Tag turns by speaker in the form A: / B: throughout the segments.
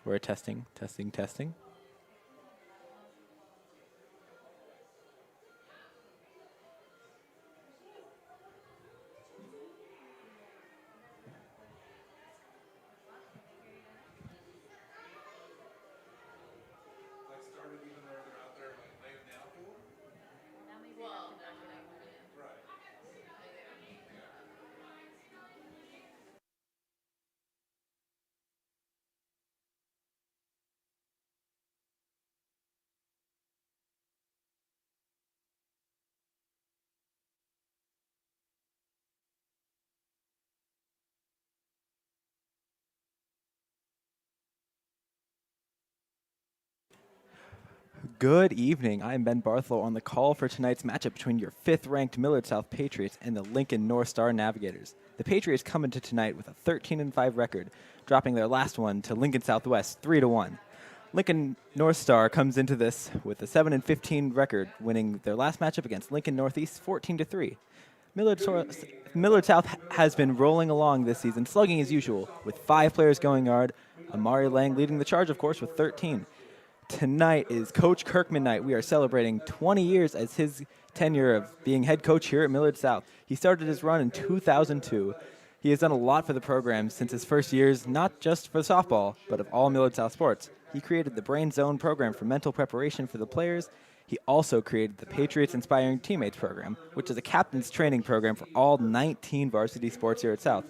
A: We're testing, testing, testing. Good evening. I'm Ben Bartholow on the call for tonight's matchup between your fifth-ranked Millard South Patriots and the Lincoln North Star Navigators. The Patriots come into tonight with a 13-5 record, dropping their last one to Lincoln Southwest 3-1. Lincoln North Star comes into this with a 7-15 record, winning their last matchup against Lincoln Northeast 14-3. Millard South has been rolling along this season, slugging as usual, with 5 players going yard. Amari Lang leading the charge, of course, with 13. Tonight is Coach Kirkman night. We are celebrating 20 years as his tenure of being head coach here at Millard South. He started his run in 2002. He has done a lot for the program since his first years, not just for softball, but of all Millard South sports. He created the Brain Zone program for mental preparation for the players. He also created the Patriots Inspiring Teammates program, which is a captain's training program for all 19 varsity sports here at South.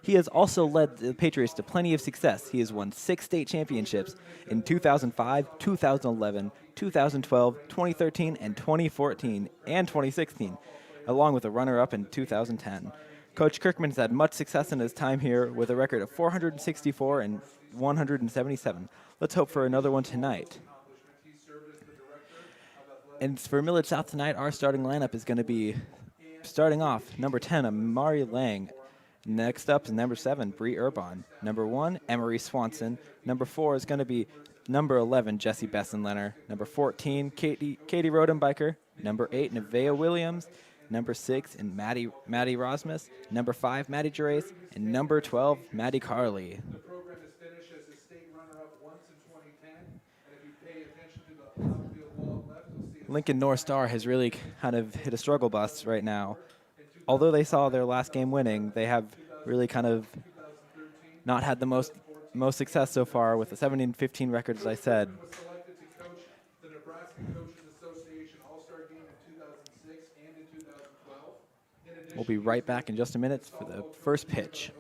A: He has also led the Patriots to plenty of success. He has won 6 state championships in 2005, 2011, 2012, 2013, and 2014, and 2016, along with a runner-up in 2010. Coach Kirkman has had much success in his time here with a record of 464 and 177. Let's hope for another one tonight. And for Millard South tonight, our starting lineup is going to be starting off number 10, Amari Lang. Next up is number 7, Bree Urban. Number 1, Emery Swanson. Number 4 is going to be number 11, Jessie Bessenlerner. Number 14, Katie Rodenbecker. Number 8, Nevaeh Williams. Number 6, and Maddie Rosmus. Number 5, Maddie Gerace. And number 12, Maddie Carley. The program has finished as a state runner-up once in 2010. And if you pay attention to the outfield wall left, you'll see Lincoln North Star has really kind of hit a struggle bus right now. Although they saw their last game winning, they have really kind of not had the most success so far with a 17-15 record, as I said. We'll be right back in just a minute for the first pitch.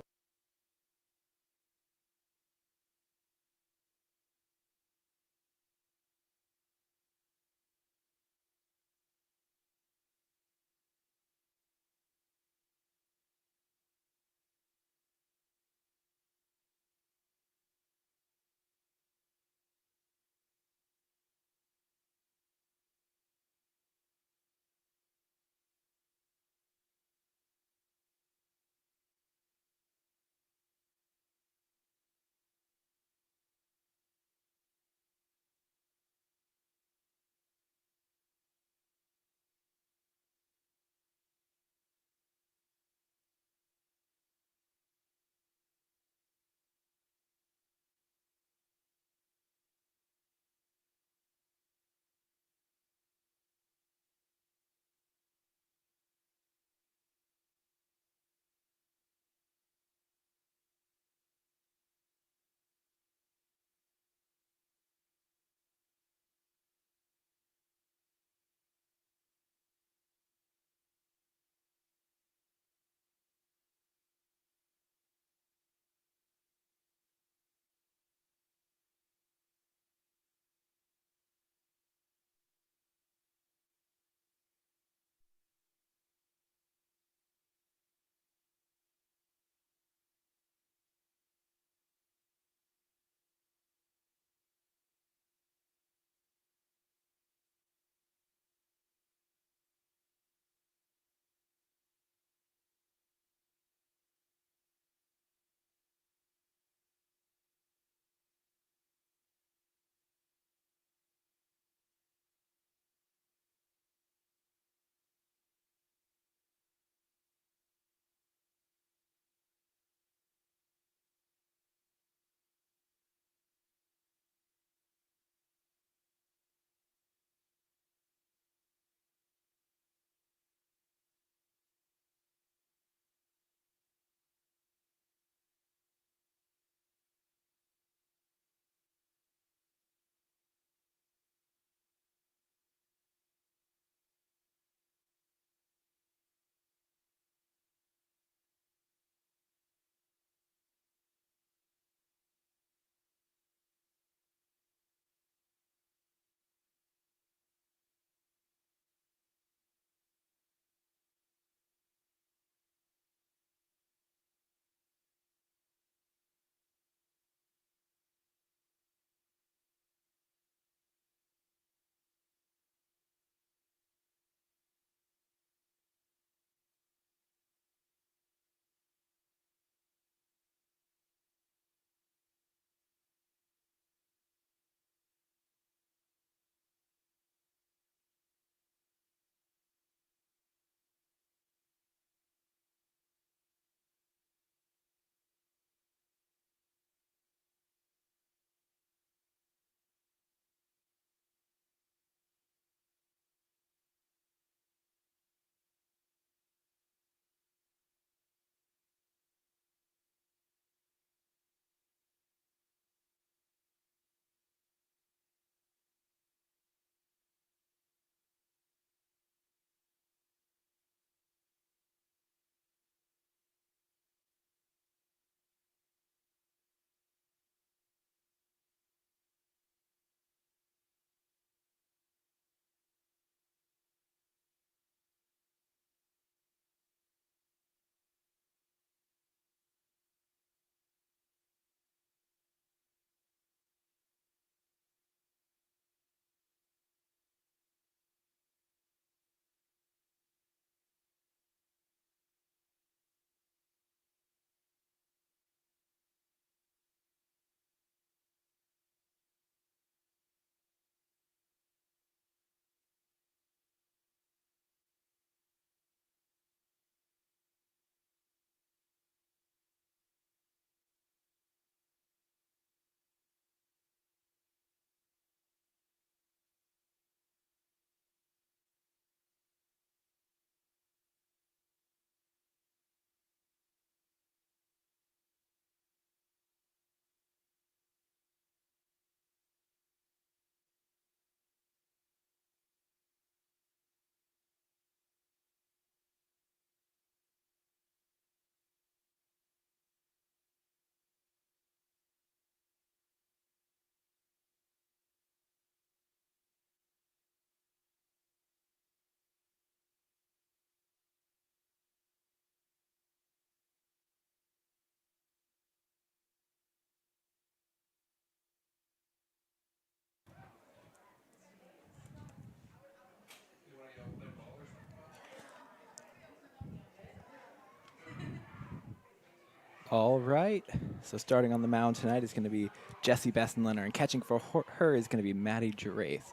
A: All right. So starting on the mound tonight is going to be Jessie Bessenlerner, and catching for her is going to be Maddie Giraith.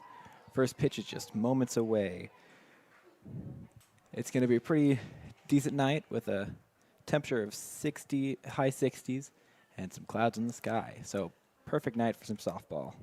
A: First pitch is just moments away. It's going to be a pretty decent night with a temperature of 60, high 60s, and some clouds in the sky. So perfect night for some softball.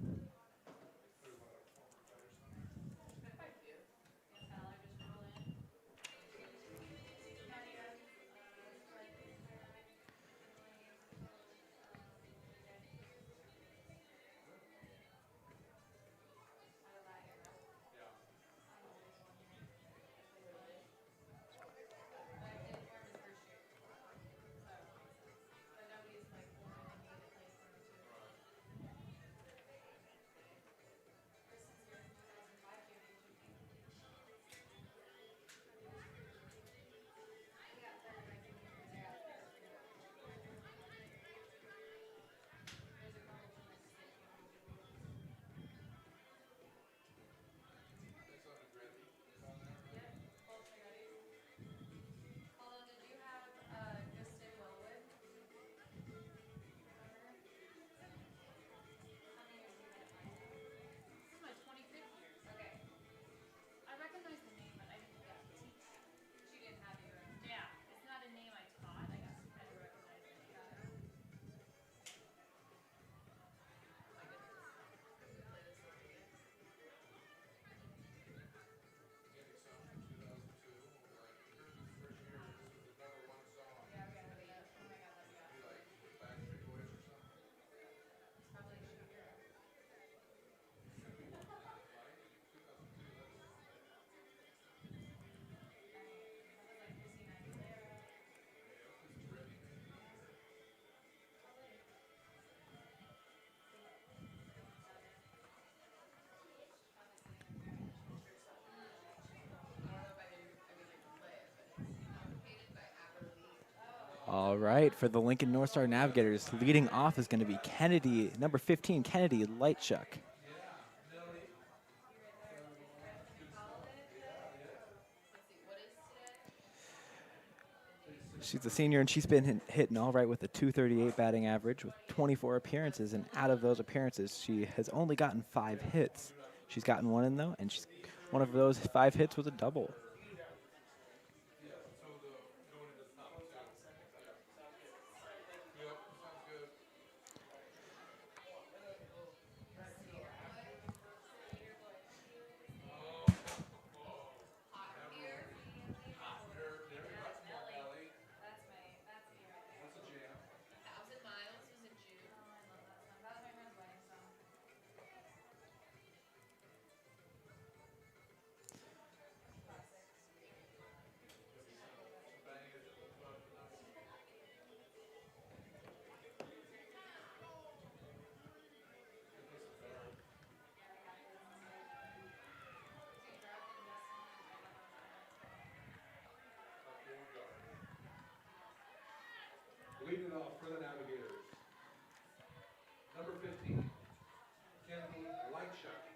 A: All right, for the Lincoln North Star Navigators, leading off is going to be Kennedy, number 15, Kennedy Lightchuck. She's a senior, and she's been hitting all right with a 238 batting average with 24 appearances, and out of those appearances, she has only gotten 5 hits. She's gotten one in, though, and one of those 5 hits was a double.
B: Leading off for the Navigators, number 15, Kennedy Lightchuck.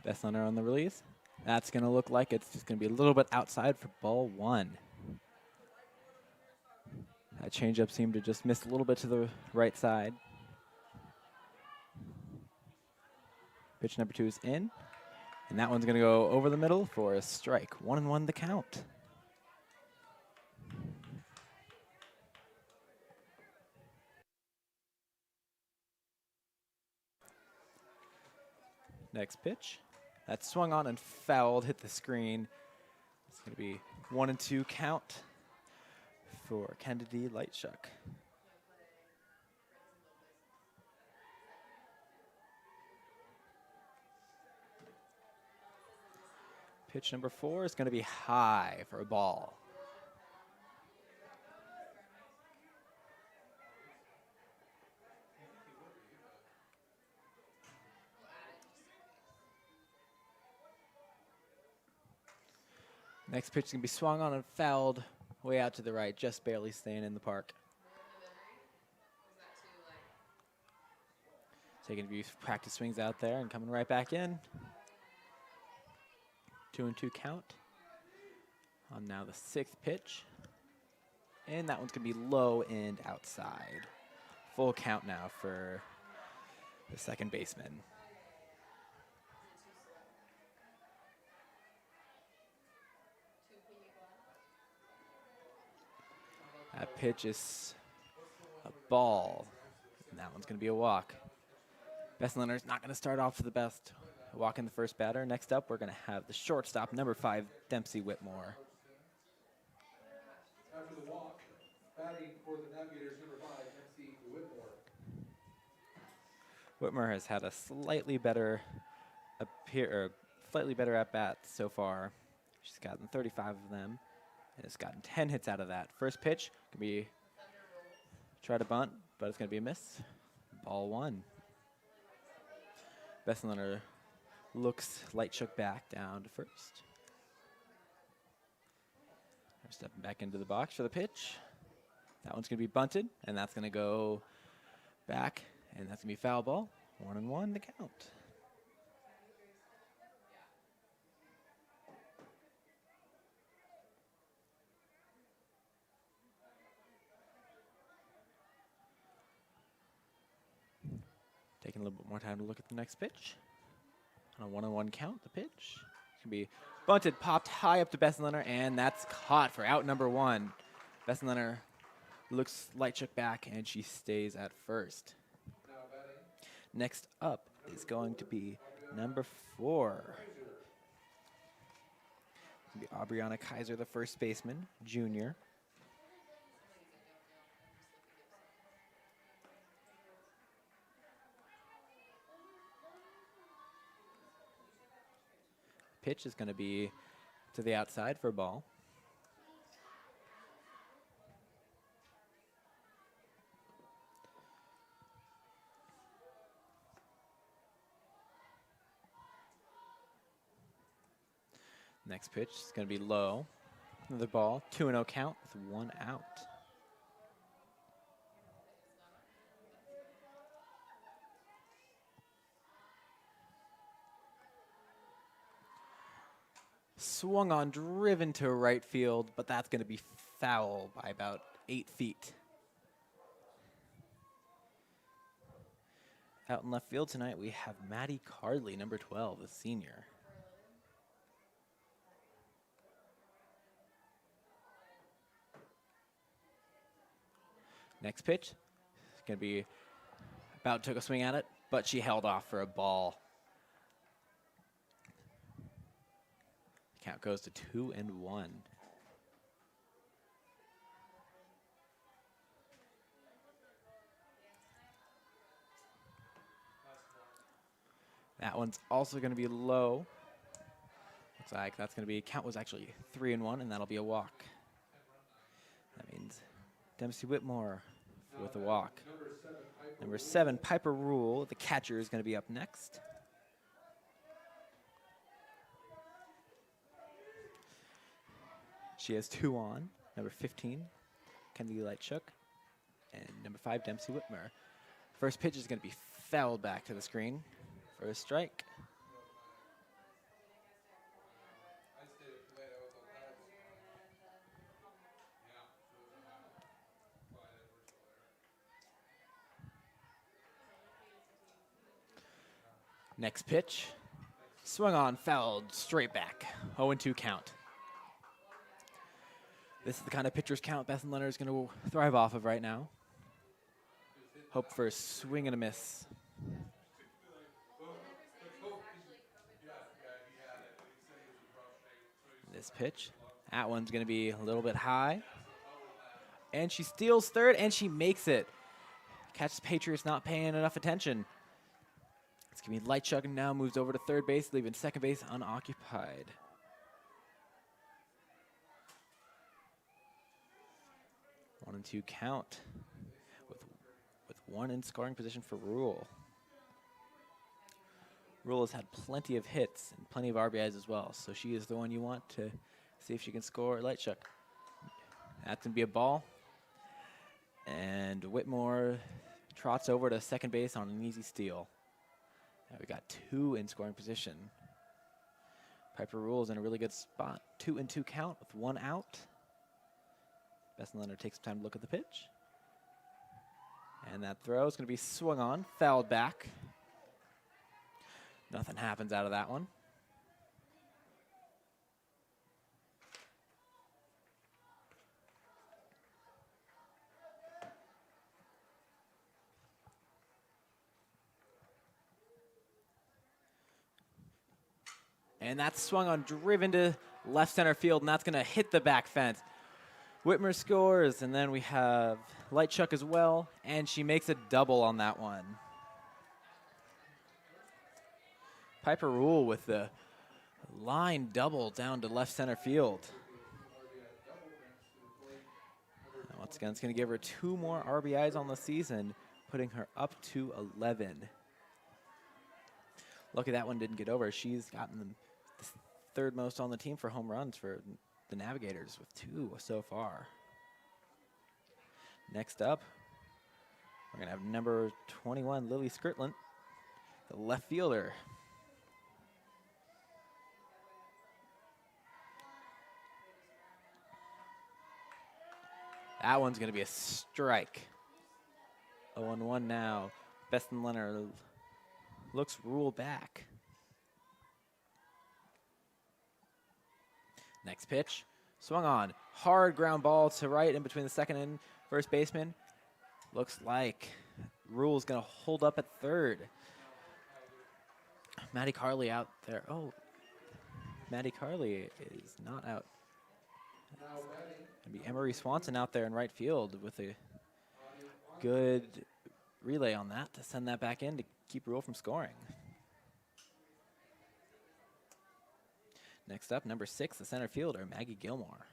A: Bessenlerner on the release. That's going to look like it's just going to be a little bit outside for ball 1. That changeup seemed to just miss a little bit to the right side. Pitch number 2 is in, and that one's going to go over the middle for a strike. 1-1 the count. Next pitch. That's swung on and fouled, hit the screen. It's going to be 1-2 count for Kennedy Lightchuck. Pitch number 4 is going to be high for a ball. Next pitch is going to be swung on and fouled way out to the right, just barely staying in the park. Taking a few practice swings out there and coming right back in. 2-2 count. On now the 6th pitch. And that one's going to be low and outside. Full count now for the second baseman. That pitch is a ball. And that one's going to be a walk. Bessenlerner's not going to start off to the best. Walk in the first batter. Next up, we're going to have the shortstop, number 5, Dempsey Whitmore.
B: After the walk, batting for the Navigators, number 5, MC Whitmore.
A: Whitmore has had a slightly better at bat so far. She's gotten 35 of them and has gotten 10 hits out of that. First pitch could be try to bunt, but it's going to be a miss. Ball 1. Bessenlerner looks light shook back down to first. They're stepping back into the box for the pitch. That one's going to be bunted, and that's going to go back, and that's going to be foul ball. 1-1 the count. Taking a little bit more time to look at the next pitch. On a 1-1 count, the pitch. It's going to be bunted, popped high up to Bessenlerner, and that's caught for out number 1. Bessenlerner looks light shook back, and she stays at first. Next up is going to be number 4. It's going to be Aubriana Kaiser, the first baseman, junior. Pitch is going to be to the outside for a ball. Next pitch is going to be low. Another ball, 2-0 count with 1 out. Swung on, driven to right field, but that's going to be foul by about 8 feet. Out in left field tonight, we have Maddie Cardley, number 12, the senior. Next pitch is going to be about took a swing at it, but she held off for a ball. Count goes to 2-1. That one's also going to be low. Looks like that's going to be, count was actually 3-1, and that'll be a walk. That means Dempsey Whitmore with a walk. Number 7, Piper Rule, the catcher, is going to be up next. She has 2 on. Number 15, Kennedy Lightshook, and number 5, Dempsey Whitmore. First pitch is going to be fouled back to the screen for a strike. Next pitch, swung on, fouled, straight back. 0-2 count. This is the kind of pitcher's count Bessenlerner is going to thrive off of right now. Hope for a swing and a miss. This pitch, that one's going to be a little bit high. And she steals third, and she makes it. Catches Patriots not paying enough attention. It's going to be light chugging now, moves over to third base, leaving second base unoccupied. One and 2 count with 1 in scoring position for Rule. Rule has had plenty of hits and plenty of RBIs as well, so she is the one you want to see if she can score light chuck. That's going to be a ball. And Whitmore trots over to second base on an easy steal. Now we got 2 in scoring position. Piper Rule's in a really good spot. 2-2 count with 1 out. Bessenlerner takes some time to look at the pitch. And that throw is going to be swung on, fouled back. Nothing happens out of that one. And that's swung on, driven to left center field, and that's going to hit the back fence. Whitmer scores, and then we have Lightchuck as well, and she makes a double on that one. Piper Rule with the line double down to left center field. And once again, it's going to give her 2 more RBIs on the season, putting her up to 11. Lucky that one didn't get over. She's gotten the 3rd most on the team for home runs for the Navigators with 2 so far. Next up, we're going to have number 21, Lily Skirtland, the left fielder. That one's going to be a strike. 0-1 now. Bessenlerner looks Rule back. Next pitch, swung on. Hard ground ball to right in between the second and first baseman. Looks like Rule's going to hold up at third. Maddie Carley out there. Oh, Maddie Carley is not out. It'll be Emery Swanson out there in right field with a good relay on that to send that back in to keep Rule from scoring. Next up, number 6, the center fielder, Maggie Gilmore.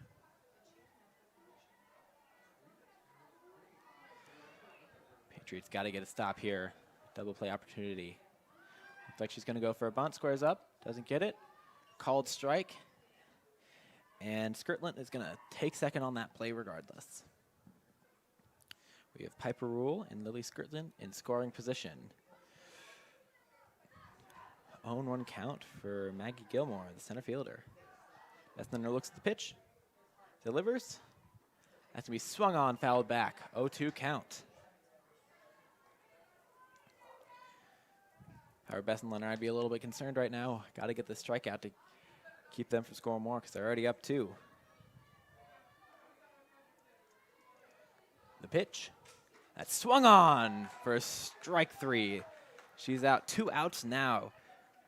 A: Patriots got to get a stop here. Double play opportunity. Looks like she's going to go for a bunt, squares up, doesn't get it. Called strike. And Skirtland is going to take second on that play regardless. We have Piper Rule and Lily Skirtland in scoring position. 0-1 count for Maggie Gilmore, the center fielder. Bessenlerner looks at the pitch, delivers. That's going to be swung on, fouled back. 0-2 count. However, Bessenlerner, I'd be a little bit concerned right now. Got to get the strikeout to keep them from scoring more because they're already up 2. The pitch. That's swung on for strike 3. She's out. 2 outs now.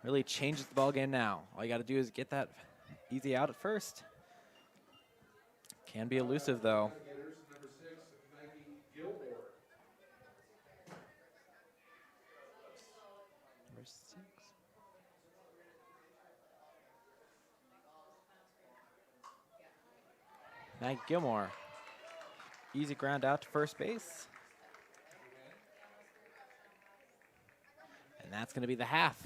A: Really changes the ball game now. All you got to do is get that easy out at first. Can be elusive though.
B: Number 6, Maggie Gilmore.
A: Number 6. Maggie Gilmore. Easy ground out to first base. And that's going to be the half.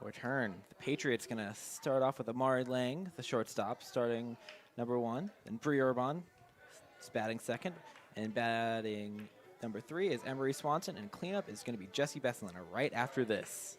A: A return. The Patriots going to start off with Amari Lang, the shortstop, starting number 1. Then Bree Urban is batting second. And batting number 3 is Emery Swanson. And cleanup is going to be Jessie Bessenlerner right after this.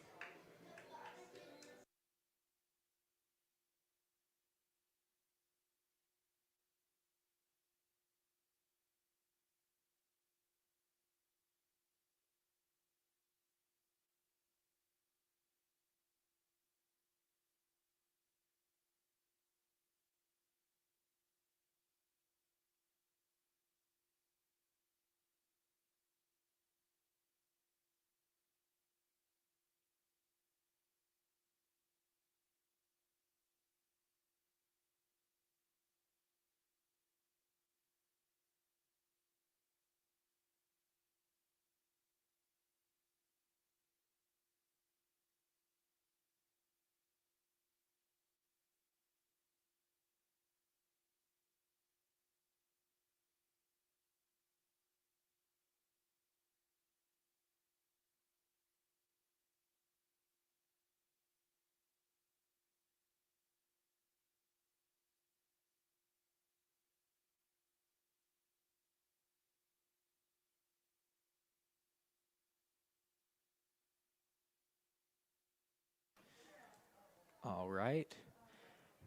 A: All right.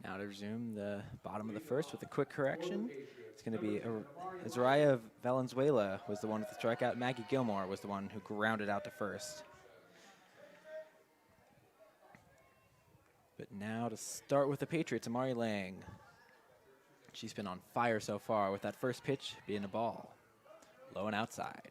A: Now to resume the bottom of the first with a quick correction. It's going to be Azariah Valenzuela was the one with the strikeout. Maggie Gilmore was the one who grounded out to first. But now to start with the Patriots, Amari Lang. She's been on fire so far with that first pitch being a ball. Low and outside.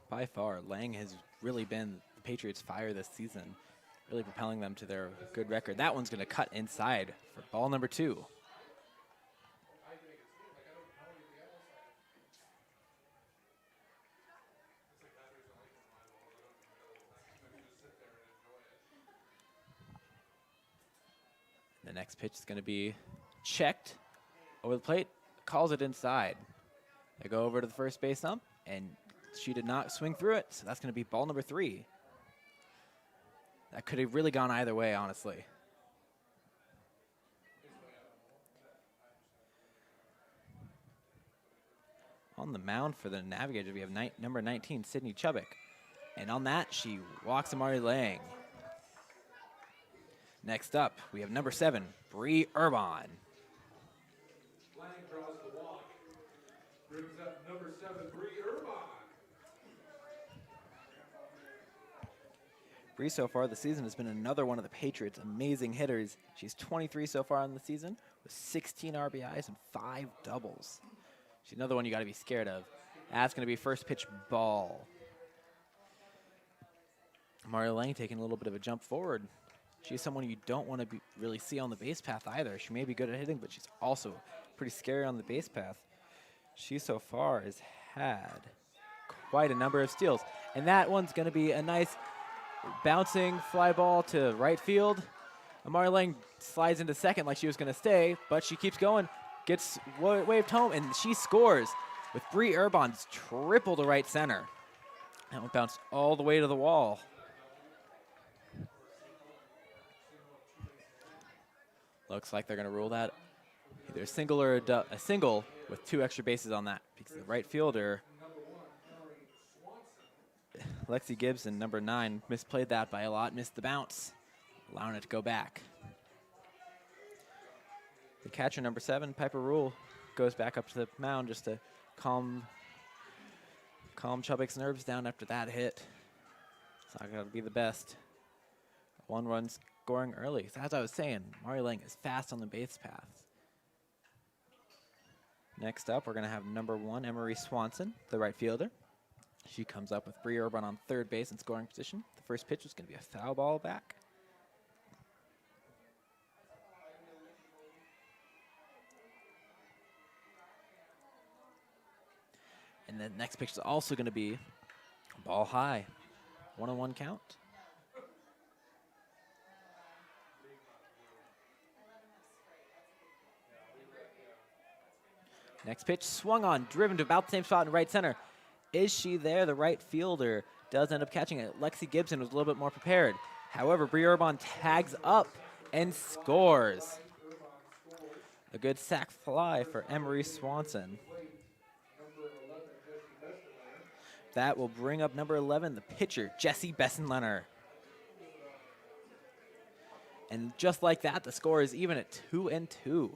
A: By far, Lang has really been the Patriots' fire this season, really propelling them to their good record. That one's going to cut inside for ball number 2. The next pitch is going to be checked over the plate, calls it inside. They go over to the first base ump, and she did not swing through it, so that's going to be ball number 3. That could have really gone either way, honestly. On the mound for the Navigators, we have number 19, Sydney Chubbuck. And on that, she walks Amari Lang. Next up, we have number 7, Bree Urban.
B: Lang draws the walk. Brings up number 7, Bree Urban.
A: Bree so far this season has been another one of the Patriots' amazing hitters. She's 23 so far in the season with 16 RBIs and 5 doubles. She's another one you got to be scared of. That's going to be first pitch ball. Amari Lang taking a little bit of a jump forward. She's someone you don't want to really see on the base path either. She may be good at hitting, but she's also pretty scary on the base path. She so far has had quite a number of steals. And that one's going to be a nice bouncing fly ball to right field. Amari Lang slides into second like she was going to stay, but she keeps going, gets waved home, and she scores with Bree Urban's triple to right center. That one bounced all the way to the wall. Looks like they're going to rule that either a single or a single with 2 extra bases on that, because the right fielder, Lexi Gibson, number 9, misplayed that by a lot, missed the bounce, allowing it to go back. The catcher, number 7, Piper Rule, goes back up to the mound just to calm Chubbuck's nerves down after that hit. It's not going to be the best. 1 run scoring early. So as I was saying, Amari Lang is fast on the base paths. Next up, we're going to have number 1, Emery Swanson, the right fielder. She comes up with Bree Urban on third base in scoring position. The first pitch is going to be a foul ball back. And the next pitch is also going to be ball high. 1-1 count. Next pitch swung on, driven to about the same spot in right center. Is she there? The right fielder does end up catching it. Lexi Gibson was a little bit more prepared. However, Bree Urban tags up and scores. A good sac fly for Emery Swanson. That will bring up number 11, the pitcher, Jessie Bessenlerner. And just like that, the score is even at 2-2.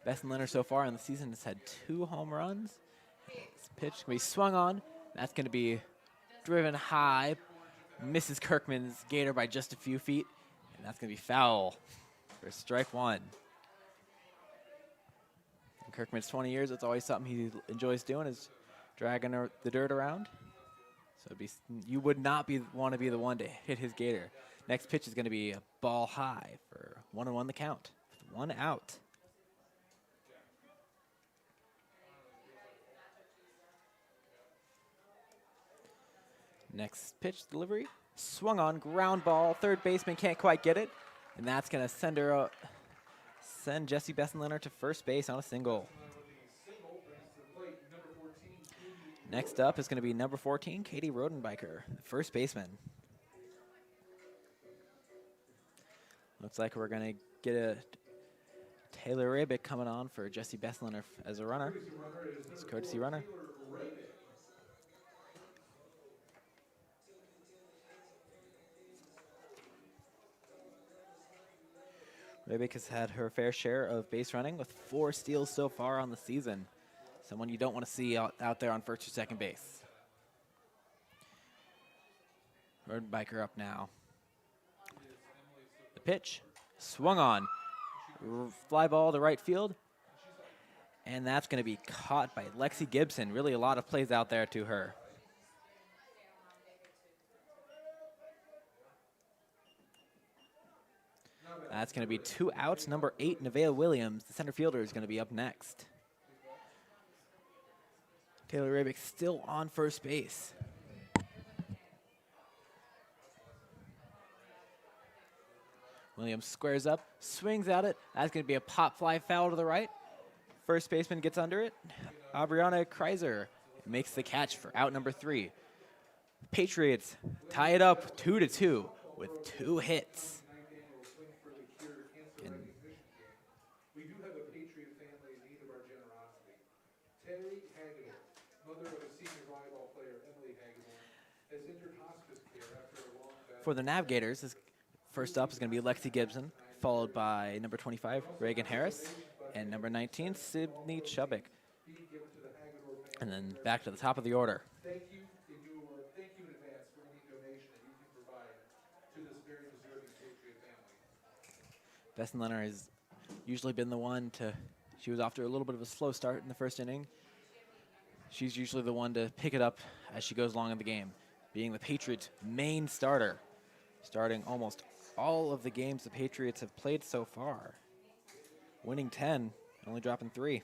A: Bessenlerner so far in the season has had 2 home runs. This pitch can be swung on. That's going to be driven high. Misses Kirkman's gator by just a few feet. And that's going to be foul for strike 1. In Kirkman's 20 years, it's always something he enjoys doing, is dragging the dirt around. So you would not want to be the one to hit his gator. Next pitch is going to be a ball high for 1-1 the count. 1 out. Next pitch delivery, swung on, ground ball. Third baseman can't quite get it, and that's going to send Jessie Bessenlerner to first base on a single. Next up is going to be number 14, Katie Rodenbecker, the first baseman. Looks like we're going to get a Taylor Rabick coming on for Jesse Bessenlerner as a runner. It's a courtesy runner. Rabick has had her fair share of base running with 4 steals so far on the season. Someone you don't want to see out there on first or second base. Rodenbecker up now. The pitch, swung on. Fly ball to right field. And that's going to be caught by Lexi Gibson. Really a lot of plays out there to her. That's going to be 2 outs. Number 8, Nevaeh Williams, the center fielder, is going to be up next. Taylor Rabick still on first base. Williams squares up, swings at it. That's going to be a pop fly foul to the right. First baseman gets under it. Aubriana Kreiser makes the catch for out number 3. Patriots tie it up 2-2 with 2 hits.
B: We do have a Patriot family in need of our generosity. Terry Hagedorn, mother of a senior volleyball player, Emily Hagedorn, has entered hospice care after a long battle.
A: For the Navigators, first up is going to be Lexi Gibson, followed by number 25, Reagan Harris, and number 19, Sydney Chubbuck. And then back to the top of the order.
B: Thank you in advance for any donation that you can provide to this very deserving Patriot family.
A: Bessenlerner has usually been the one to, she was off to a little bit of a slow start in the first inning. She's usually the one to pick it up as she goes along in the game, being the Patriots' main starter, starting almost all of the games the Patriots have played so far. Winning 10, only dropping 3.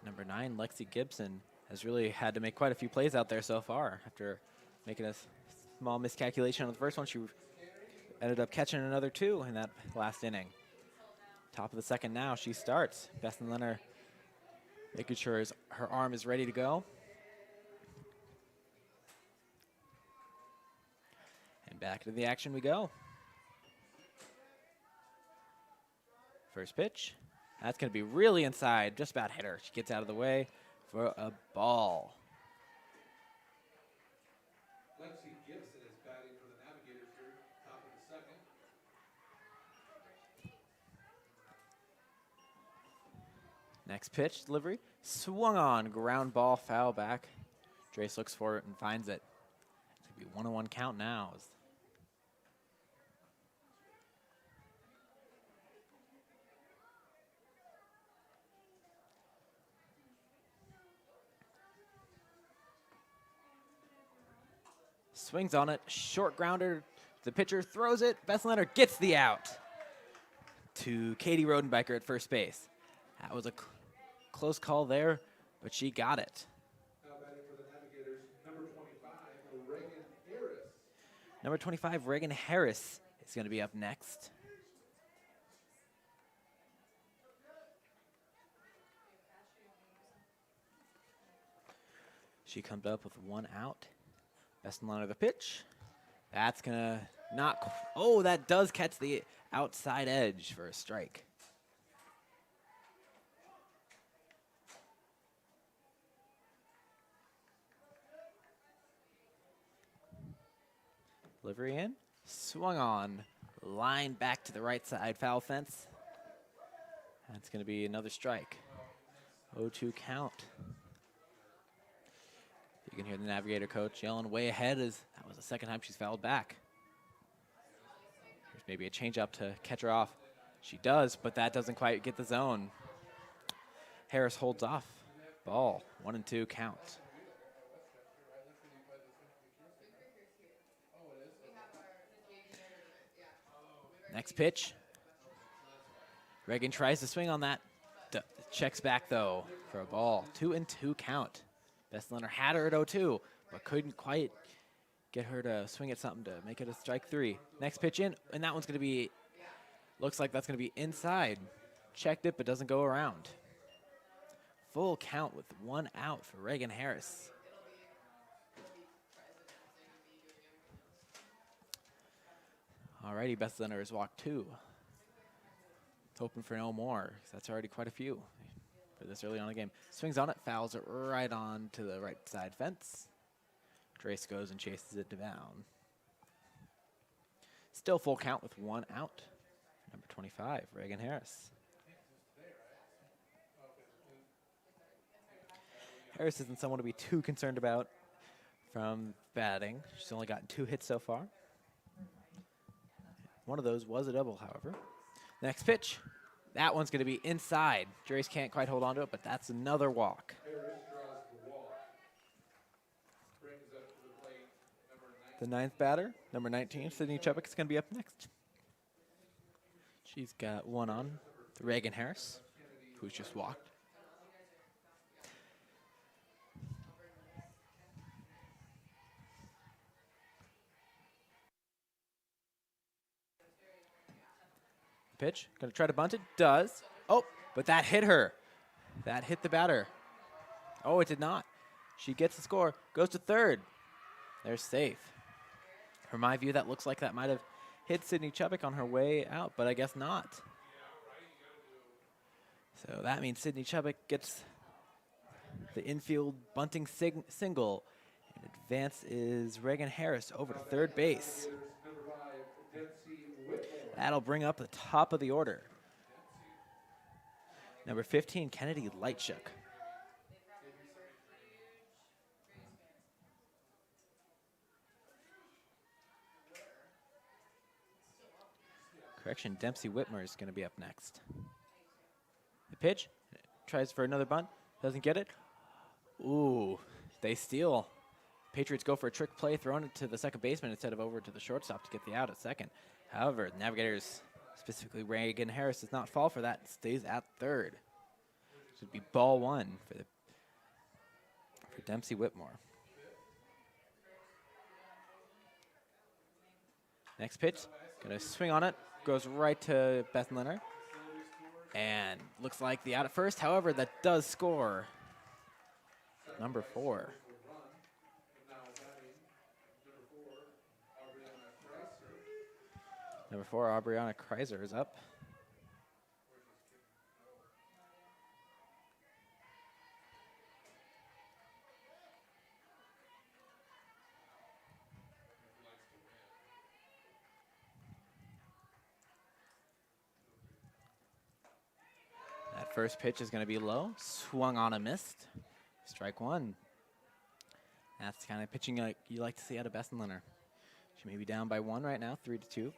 A: Number 9, Lexi Gibson, has really had to make quite a few plays out there so far. After making a small miscalculation on the first one, she ended up catching another 2 in that last inning. Top of the second now, she starts. Bessenlerner making sure her arm is ready to go. And back into the action we go. First pitch. That's going to be really inside, just about hit her. She gets out of the way for a ball.
B: Lexi Gibson is batting for the Navigators here, top of the second.
A: Next pitch delivery, swung on, ground ball, foul back. Drace looks for it and finds it. It's going to be 1-1 count now. Swings on it, short grounder. The pitcher throws it. Bessenlerner gets the out to Katie Rodenbecker at first base. That was a close call there, but she got it.
B: Now batting for the Navigators, number 25, Reagan Harris.
A: Number 25, Reagan Harris is going to be up next. She comes up with 1 out. Bessenlerner the pitch. That's going to not, oh, that does catch the outside edge for a strike. Delivery in, swung on, line back to the right side, foul fence. That's going to be another strike. 0-2 count. You can hear the Navigator coach yelling way ahead as that was the second time she's fouled back. There's maybe a changeup to catch her off. She does, but that doesn't quite get the zone. Harris holds off. Ball, 1-2 count. Next pitch. Reagan tries to swing on that. Checks back though for a ball. 2-2 count. Bessenlerner had her at 0-2, but couldn't quite get her to swing at something to make it a strike 3. Next pitch in, and that one's going to be Looks like that's going to be inside. Checked it, but doesn't go around. Full count with 1 out for Reagan Harris. Alrighty, Bessenlerner is walk 2. It's hoping for no more, 'cause that's already quite a few for this early on in the game. Swings on it, fouls it right on to the right side fence. Trace goes and chases it down. Still full count with 1 out. Number 25, Reagan Harris. Harris isn't someone to be too concerned about from batting. She's only gotten 2 hits so far. One of those was a double, however. Next pitch. That one's going to be inside. Drace can't quite hold on to it, but that's another walk.
B: Harris draws the walk. Brings up to the plate, number 19.
A: The 9th batter, number 19, Sydney Chubbuck, is going to be up next. She's got 1 on to Reagan Harris, who's just walked. Pitch, gonna try to bunt it, does. Oh, but that hit her. That hit the batter. Oh, it did not. She gets the score, goes to third. They're safe. From my view, that looks like that might have hit Sydney Chubbuck on her way out, but I guess not. So that means Sydney Chubbuck gets the infield bunting single. And advance is Reagan Harris over to third base. That'll bring up the top of the order. Number 15, Kennedy Lightshuk. Correction, Dempsey Whitmer is going to be up next. The pitch, tries for another bunt, doesn't get it. Ooh, they steal. Patriots go for a trick play, throwing it to the second baseman instead of over to the shortstop to get the out at second. However, Navigators, specifically Reagan Harris, does not fall for that. Stays at third. This would be ball 1 for Dempsey Whitmore. Next pitch, gonna swing on it, goes right to Bessenlerner, and looks like the out at first. However, that does score. Number 4. Number 4, Aubriana Kreiser is up. That first pitch is going to be low. Swung on a missed. Strike 1. That's the kind of pitching like you like to see out of Bessenlerner. She may be down by 1 right now, 3-2.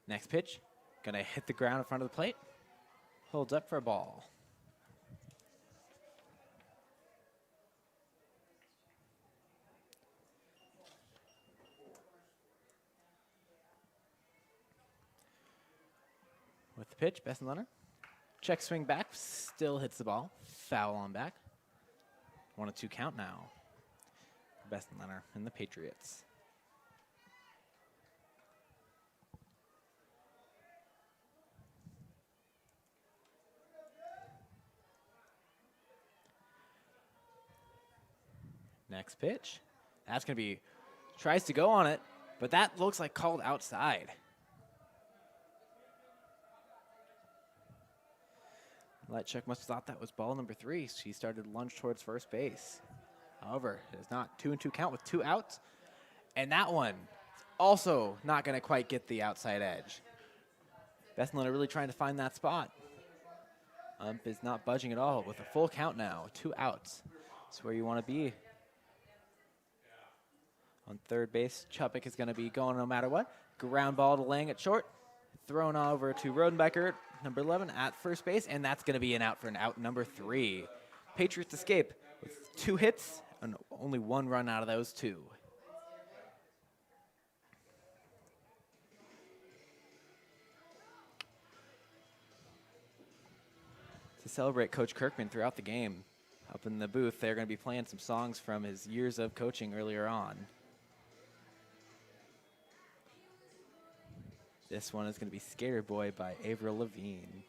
A: Next pitch, gonna hit the ground in front of the plate. Holds up for a ball. With the pitch, Bessenlerner. Check swing back, still hits the ball. Foul on back. 1-2 count now. Bessenlerner and the Patriots. Next pitch. That's going to be, tries to go on it, but that looks like called outside. Lightshuk must have thought that was ball number 3. She started to lunge towards first base. However, it is not. 2-2 count with 2 outs. And that one also not going to quite get the outside edge. Bessenlerner really trying to find that spot. Ump is not budging at all with a full count now. 2 outs. That's where you want to be. On third base, Chopin is going to be going no matter what. Ground ball to Lang at short. Thrown over to Rodenbecker, number 11, at first base. And that's going to be an out for an out number 3. Patriots escape with 2 hits and only 1 run out of those 2. To celebrate Coach Kirkman throughout the game, Up in the booth, they're going to be playing some songs from his years of coaching earlier on. This one is going to be Skater Boy by Avril Lavigne.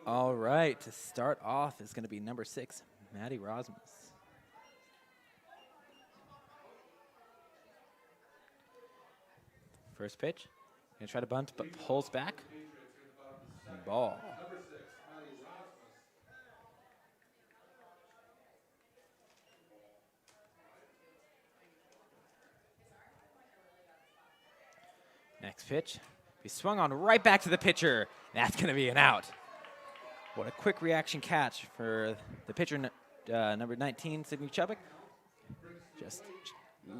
A: All right, to start off is going to be number 6, Maddie Rosmus. First pitch, going to try to bunt, but pulls back. Ball.
B: Number 6, Maddie Rosmus.
A: Next pitch, he swung on right back to the pitcher. That's going to be an out. What a quick reaction catch for the pitcher, number 19, Sydney Chubbuck. Just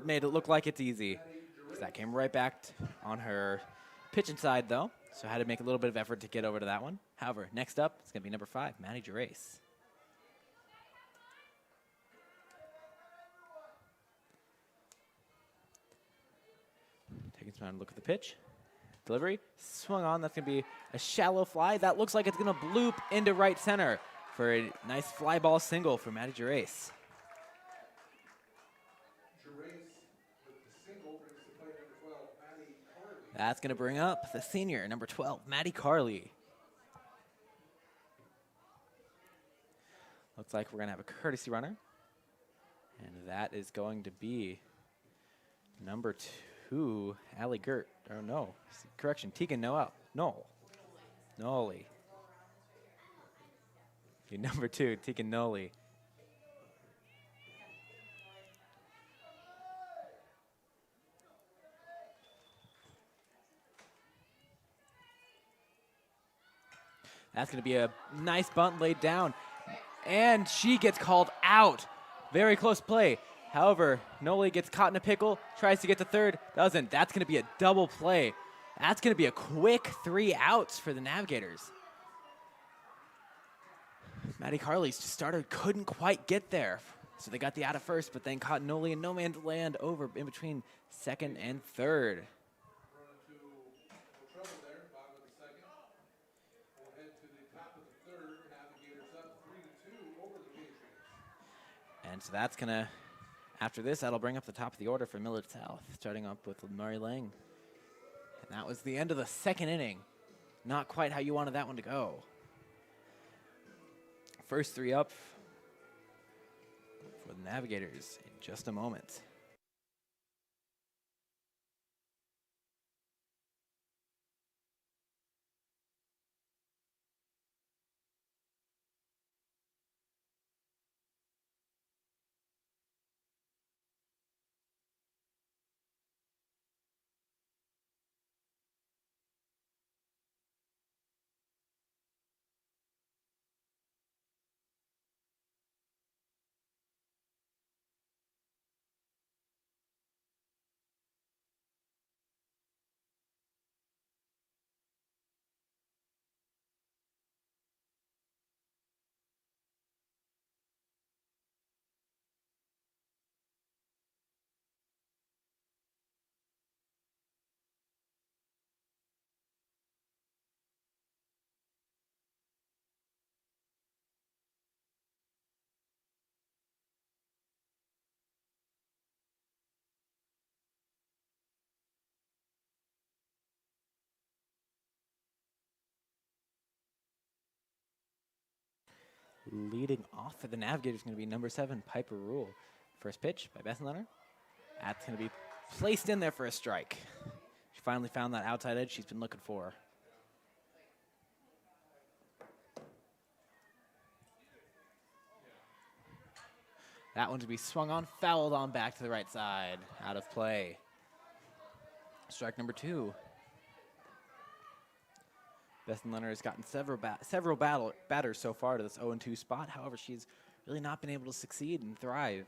A: made it look like it's easy. That came right back on her pitching side, though, so had to make a little bit of effort to get over to that one. However, next up, it's going to be number 5, Maddie Rosmus. Taking some time to look at the pitch. Delivery, swung on. That's going to be a shallow fly. That looks like it's going to bloop into right center for a nice fly ball single for Maddie Rosmus. That's going to bring up the senior, number 12, Maddie Carley. Looks like we're going to have a courtesy runner. And that is going to be number 2, Allie Gert. Or no, correction, Tegan Noel. Noli. Number 2, Tegan Noli. That's going to be a nice bunt laid down. And she gets called out. Very close play. However, Noli gets caught in a pickle, tries to get to third, doesn't. That's going to be a double play. That's going to be a quick 3 outs for the Navigators. Maddie Carley's just started, couldn't quite get there. So they got the out of first, but then caught Noli and no man to land over in between second and third. And so that's going to, after this, that'll bring up the top of the order for Millard South, starting up with Murray Lang. And that was the end of the second inning. Not quite how you wanted that one to go. First 3 up for the Navigators in just a moment. Leading off for the Navigators is going to be number 7, Piper Rule. First pitch by Bessenlerner. That's going to be placed in there for a strike. She finally found that outside edge she's been looking for. That one to be swung on, fouled on back to the right side. Out of play. Strike number 2. Bessenlerner has gotten several batters so far to this 0-2 spot. However, she's really not been able to succeed and thrive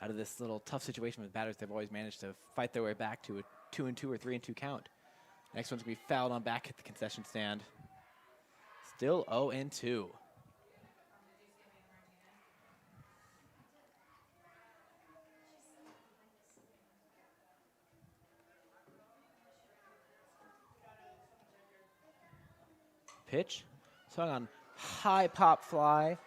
A: out of this little tough situation with batters. They've always managed to fight their way back to a 2-2 or 3-2 count. Next one's going to be fouled on back at the concession stand. Still 0-2. Pitch, swung on, high pop fly.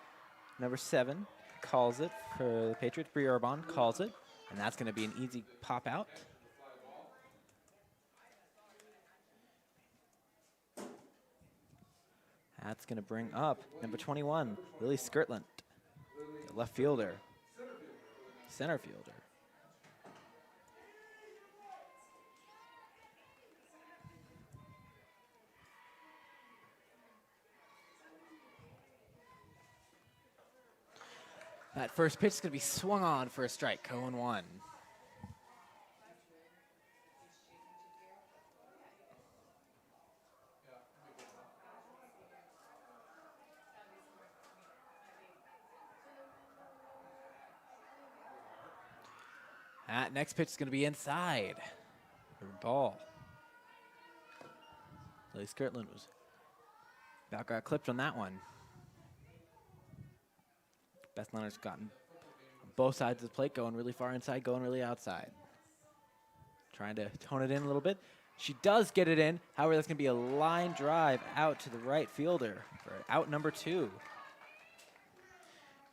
A: Number 7 calls it for the Patriots. Bree Urban calls it, and that's going to be an easy pop out. That's going to bring up number 21, Lily Skirtland, the left fielder, center fielder. That first pitch is going to be swung on for a strike, 0-1. That next pitch is going to be inside for a ball. Lily Skirtland was about got clipped on that one. Bessenlerner's gotten both sides of the plate, going really far inside, going really outside. Trying to tone it in a little bit. She does get it in. However, that's going to be a line drive out to the right fielder for out number 2.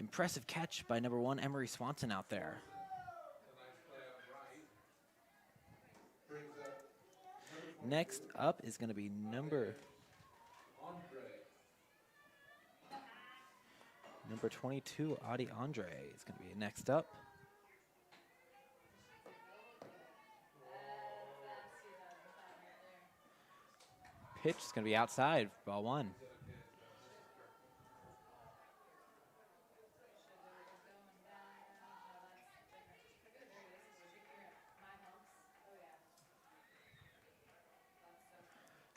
A: Impressive catch by number 1, Emery Swanson out there. Next up is going to be number 22, Audie Andre is going to be next up. Pitch is going to be outside, ball 1.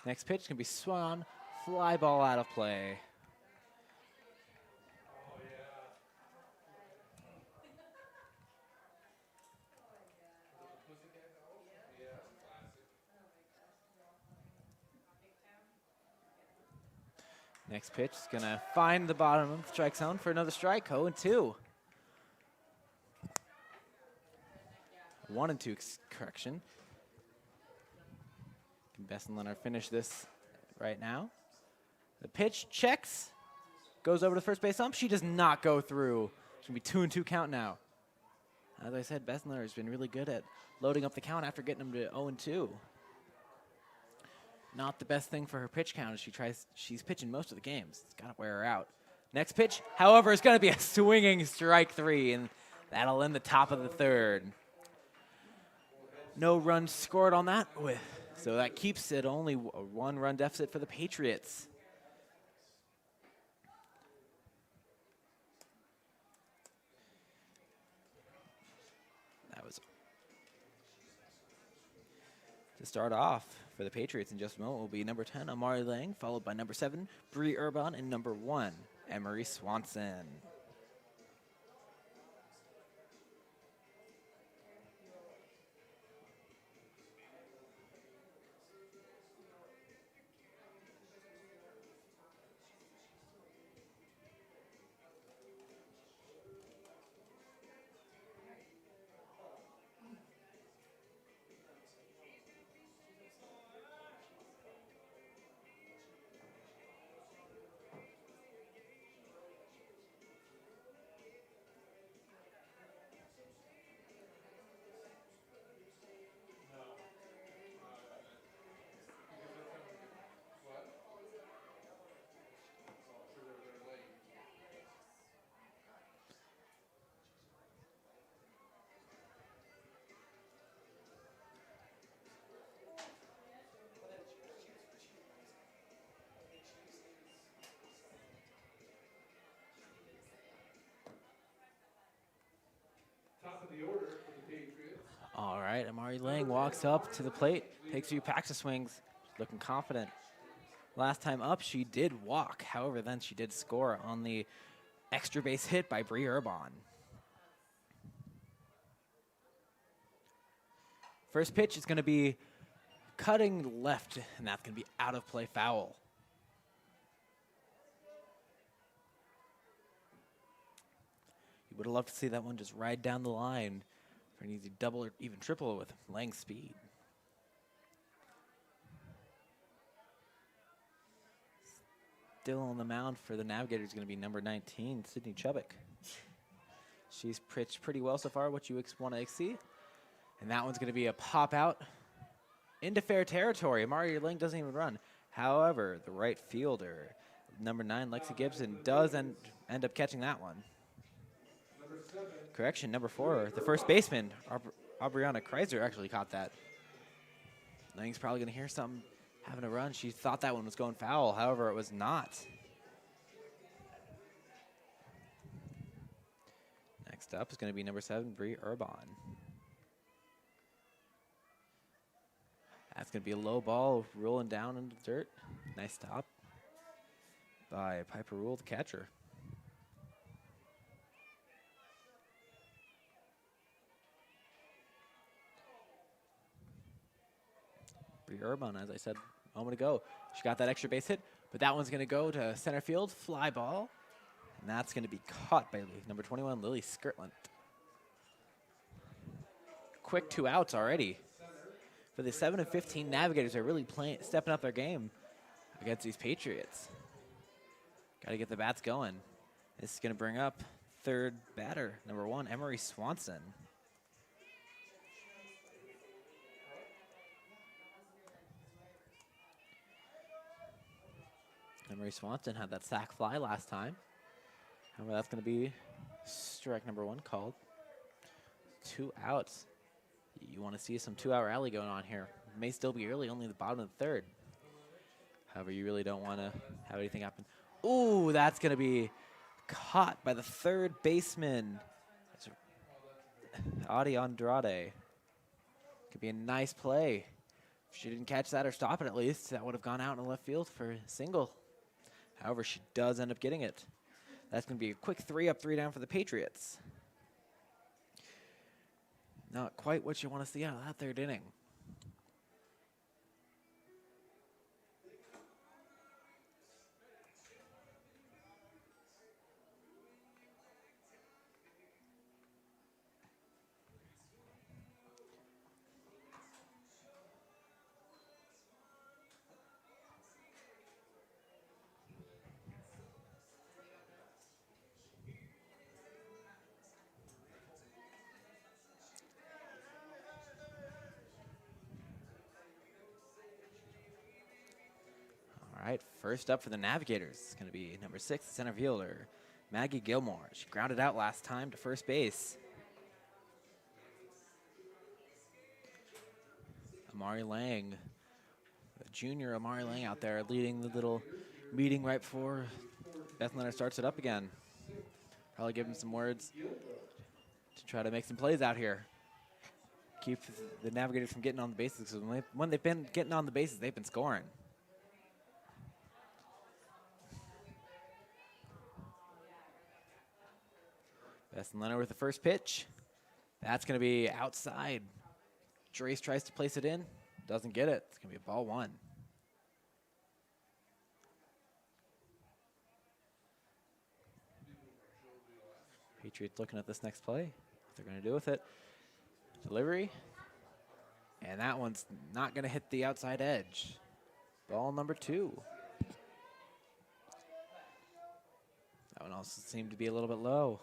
A: Next pitch is going to be swung on, fly ball out of play. Next pitch is going to find the bottom of the strike zone for another strike, 0-2. 1-2 correction. Can Bessenlerner finish this right now? The pitch checks, goes over to the first base ump. She does not go through. It's going to be 2-2 count now. As I said, Bessenlerner has been really good at loading up the count after getting them to 0-2. Not the best thing for her pitch count as she's pitching most of the games. It's got to wear her out. Next pitch, however, is going to be a swinging strike 3, and that'll end the top of the 3rd. No runs scored on that, so that keeps it only a 1-run deficit for the Patriots. That was to start off. For the Patriots in just a moment will be number 10, Amari Lang, followed by number 7, Bree Urban, and number 1, Emery Swanson. right, Amari Lang walks up to the plate, takes a few practice swings, looking confident. Last time up, she did walk. However, then she did score on the extra base hit by Bree Urban. First pitch is going to be cutting left, and that's going to be out of play foul. You would have loved to see that one just ride down the line for an easy double or even triple with Lang's speed. Still on the mound for the Navigator is going to be number 19, Sydney Chubbuck. She's pitched pretty well so far, what you want to see. And that one's going to be a pop out into fair territory. Amari Lang doesn't even run. However, the right fielder, number 9, Lexi Gibson, does end up catching that one. Correction, number 4, the first baseman, Aubriana Kreiser, actually caught that. Lang's probably going to hear something having a run. She thought that one was going foul. However, it was not. Next up is going to be number 7, Bree Urban. That's going to be a low ball rolling down into the dirt. Nice stop by Piper Rule, the catcher. Bree Urban, as I said a moment ago, she got that extra base hit, but that one's going to go to center field, fly ball, and that's going to be caught by number 21, Lily Skirtland. Quick 2 outs already. For the 7-15 Navigators are really stepping up their game against these Patriots. Got to get the bats going. This is going to bring up third batter, number 1, Emery Swanson. Emery Swanson had that sac fly last time. However, that's going to be strike number 1 called. 2 outs. You want to see some 2-out rally going on here. It may still be early, only the bottom of the 3rd. However, you really don't want to have anything happen. Ooh, that's going to be caught by the 3rd baseman. That's Adi Andrade. Could be a nice play. If she didn't catch that or stop it at least, that would have gone out in the left field for a single. However, she does end up getting it. That's going to be a quick 3 up, 3 down for the Patriots. Not quite what you want to see out of that 3rd inning. All right, first up for the Navigators is going to be number 6, center fielder, Maggie Gilmore. She grounded out last time to first base. Amari Lang, the junior Amari Lang out there leading the little meeting right before Bessenlerner starts it up again. Probably give him some words to try to make some plays out here. Keep the Navigators from getting on the bases, because when they've been getting on the bases, they've been scoring. Bessenlerner with the first pitch. That's going to be outside. Drace tries to place it in. Doesn't get it. It's going to be a ball 1. Patriots looking at this next play. What they're going to do with it. Delivery. And that one's not going to hit the outside edge. Ball number 2. That one also seemed to be a little bit low.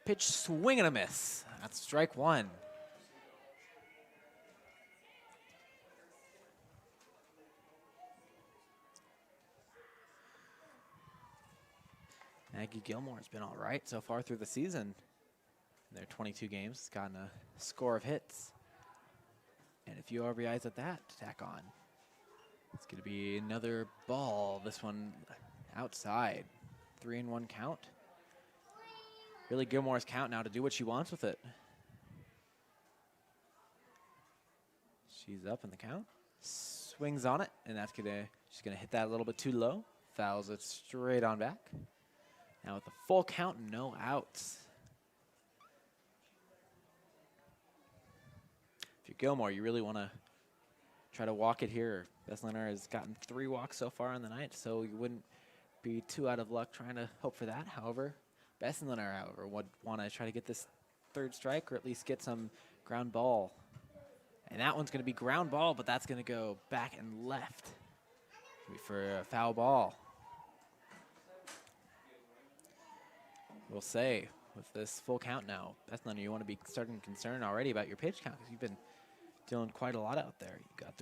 A: Pitch, swing and a miss. That's strike 1. Maggie Gilmore has been all right so far through the season. In their 22 games, has gotten a score of hits. And a few RBIs at that to tack on. It's going to be another ball. This one outside. 3-1 count. Really Gilmore's count now to do what she wants with it. She's up in the count. Swings on it, and that's she's gonna hit that a little bit too low. Fouls it straight on back. Now with the full count, no outs. If you're Gilmore, you really want to try to walk it here. Bessenlerner has gotten 3 walks so far on the night, so you wouldn't be too out of luck trying to hope for that. However, Bessenlerner, would want to try to get this 3rd strike or at least get some ground ball. And that one's going to be ground ball, but that's going to go back and left for a foul ball. We'll say with this full count now, Bessenlerner, you want to be starting concerned already about your pitch count because you've been dealing quite a lot out there. You got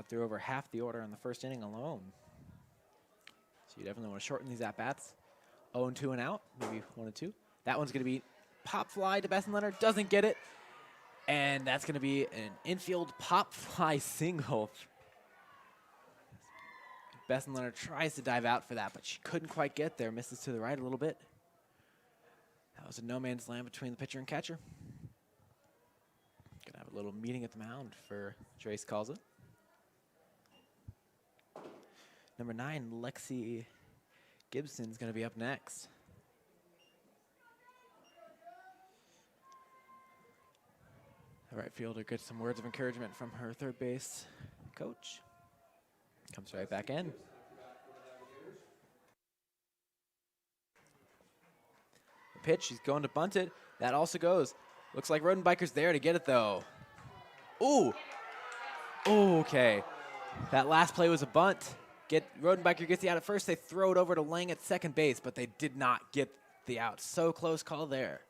A: through over half the order in the 1st inning alone. So you definitely want to shorten these at-bats. 0-2 and out, maybe 1-2. That one's going to be pop fly to Bessenlerner, doesn't get it. And that's going to be an infield pop fly single. Bessenlerner tries to dive out for that, but she couldn't quite get there. Misses to the right a little bit. That was a no man's land between the pitcher and catcher. Gonna have a little meeting at the mound for Trace calls it. Number 9, Lexi Gibson is going to be up next. The right fielder gets some words of encouragement from her 3rd base coach. Comes right back in. The pitch, she's going to bunt it. That also goes. Looks like Rodenbecker's there to get it though. Ooh. Ooh, okay. That last play was a bunt. Rodenbecker gets the out at first. They throw it over to Lang at 2nd base, but they did not get the out. So close call there.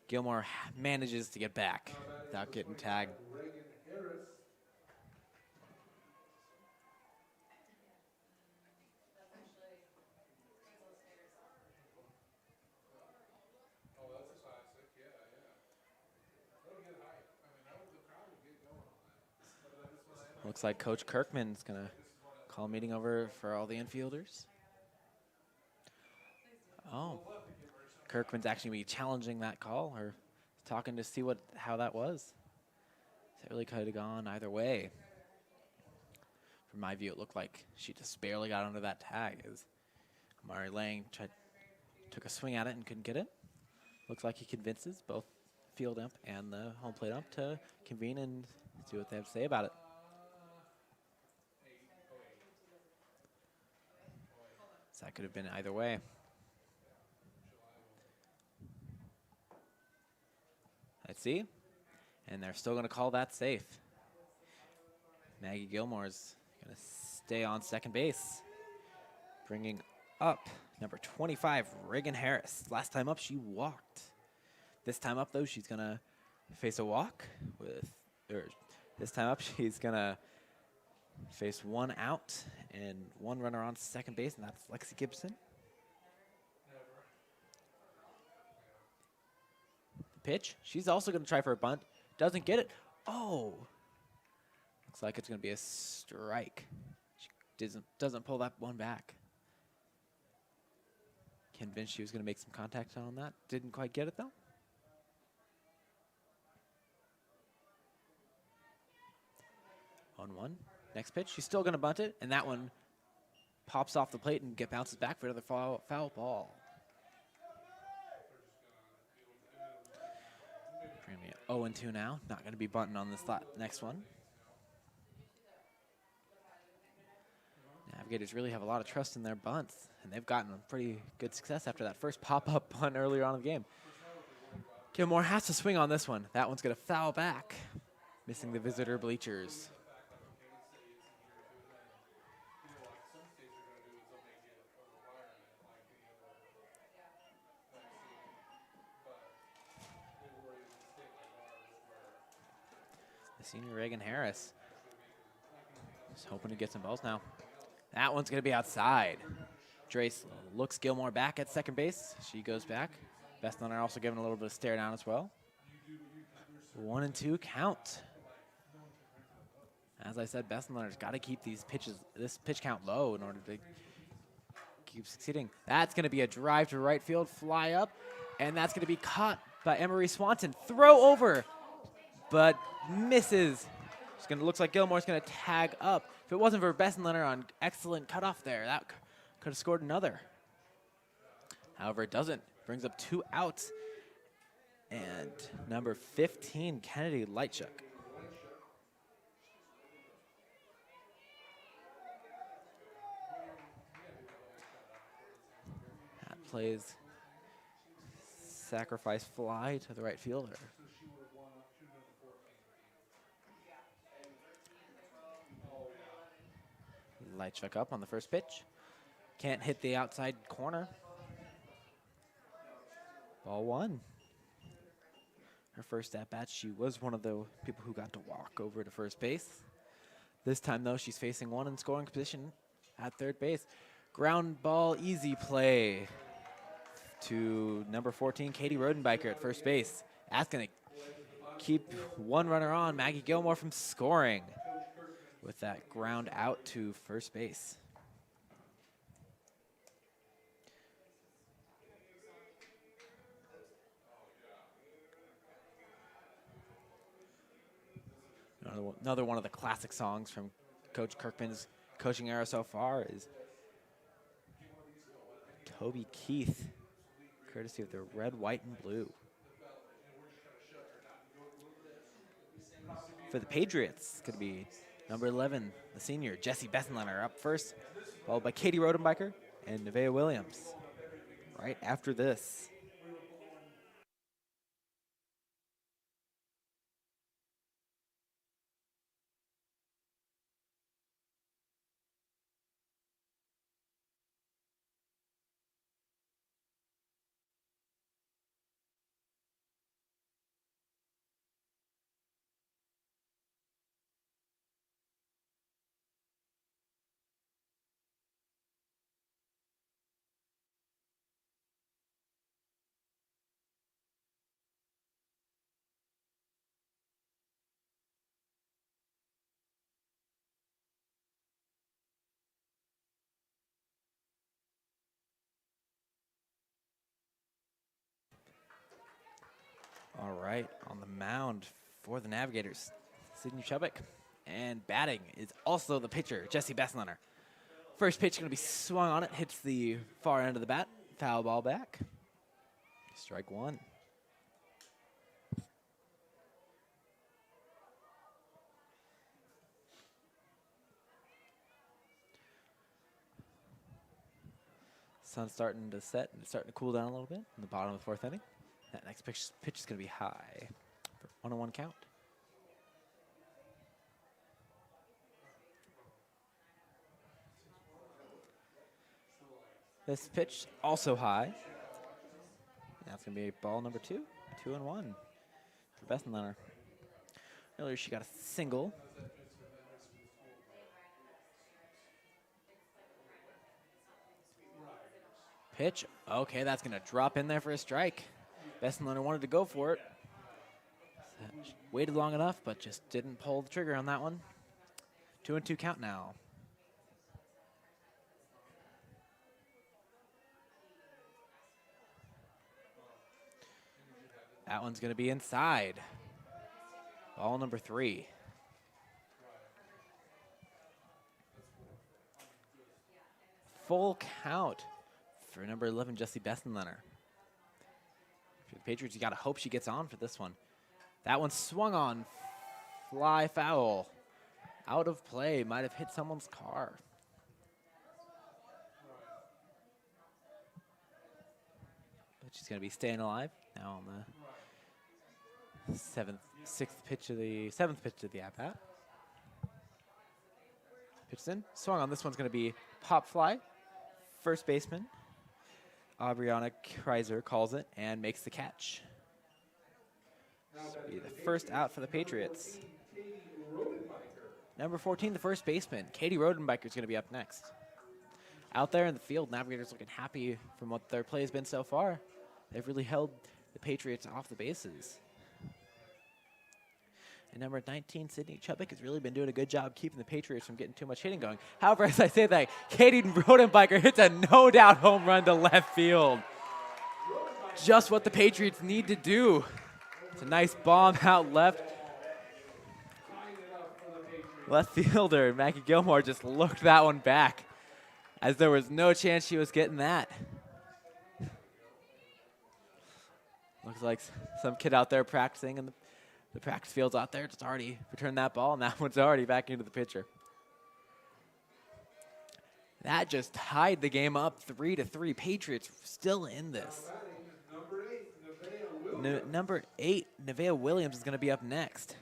A: Gilmore manages to get back without getting tagged.
B: Reagan Harris. Oh, that's a classic. Yeah. That'll get hype. I mean, the crowd will get going on that.
A: Looks like Coach Kirkman's going to call a meeting over for all the infielders. Oh, Kirkman's actually going to be challenging that call or talking to see how that was. It really could have gone either way. From my view, it looked like she just barely got under that tag as Amari Lang took a swing at it and couldn't get it. Looks like he convinces both field ump and the home plate ump to convene and see what they have to say about it. So that could have been either way. Let's see. And they're still going to call that safe. Maggie Gilmore's going to stay on 2nd base. Bringing up number 25, Reagan Harris. Last time up, she walked. This time up, though, she's going to face a walk this time up, she's going to face 1 out and 1 runner on 2nd base, and that's Lexi Gibson. Pitch. She's also going to try for a bunt. Doesn't get it. Oh. Looks like it's going to be a strike. She doesn't pull that one back. Convinced she was going to make some contact on that. Didn't quite get it, though. On 1. Next pitch. She's still going to bunt it, and that one pops off the plate and bounces back for another foul ball. 0-2 now. Not going to be bunting on this next one. Navigators really have a lot of trust in their bunts, and they've gotten pretty good success after that first pop-up bunt earlier on in the game. Gilmore has to swing on this one. That one's going to foul back, missing the visitor bleachers. Senior Reagan Harris just hoping to get some balls now. That one's going to be outside. Drace looks Gilmore back at 2nd base. She goes back. Bessenlerner also giving a little bit of stare down as well. 1-2 count. As I said, Bessenlerner's got to keep this pitch count low in order to keep succeeding. That's going to be a drive to right field, fly up, and that's going to be caught by Emery Swanson. Throw over, but misses. Looks like Gilmore's going to tag up. If it wasn't for Bessenlerner on excellent cutoff there, that could have scored another. However, it doesn't. Brings up 2 outs. And number 15, Kennedy Lightchuck. That plays sacrifice fly to the right fielder. Lightchuck up on the first pitch. Can't hit the outside corner. Ball 1. Her first at-bat, she was one of the people who got to walk over to first base. This time, though, she's facing one in scoring position at third base. Ground ball, easy play to number 14, Katie Rodenbecker at first base. That's going to keep one runner on, Maggie Gilmore, from scoring with that ground out to first base. Another one of the classic songs from Coach Kirkman's coaching era so far is Toby Keith, courtesy of the red, white, and blue. For the Patriots, it's going to be number 11, the senior, Jessie Bessenlerner, up first, followed by Katie Rodenbecker and Nevaeh Williams right after this. All right, on the mound for the Navigators, Sydney Chubbuck. And batting is also the pitcher, Jessie Bessenlerner. First pitch going to be swung on it, hits the far end of the bat, foul ball back. Strike 1. Sun's starting to set and it's starting to cool down a little bit in the bottom of the 4th inning. That next pitch is going to be high for 1-1 count. This pitch also high. That's going to be ball number 2, 2-1 for Bessenlerner. Earlier she got a single. Pitch, okay, that's going to drop in there for a strike. Bessenlerner wanted to go for it. Waited long enough, but just didn't pull the trigger on that one. 2-2 count now. That one's going to be inside. Ball number 3. Full count for number 11, Jessie Bessenlerner. For the Patriots, you got to hope she gets on for this one. That one swung on. Fly foul. Out of play. Might have hit someone's car. But she's going to be staying alive now on the 7th pitch of the at-bat. Pitched in. Swung on. This one's going to be pop fly. First baseman Aubriana Kreiser calls it and makes the catch. This will be the first out for the Patriots. Number 14, the first baseman, Katie Rodenbecker, is going to be up next. Out there in the field, Navigators looking happy from what their play has been so far. They've really held the Patriots off the bases. And number 19, Sydney Chubbuck, has really been doing a good job keeping the Patriots from getting too much hitting going. However, as I say that, Katie Rodenbecker hits a no-doubt home run to left field. Just what the Patriots need to do. It's a nice bomb out left. Left fielder Maggie Gilmore just looked that one back, as there was no chance she was getting that. Looks like some kid out there practicing, and the practice field's out there just already returned that ball, and that one's already back into the pitcher. That just tied the game up 3-3. Patriots still in this. Number 8, Nevaeh Williams, is going to be up next.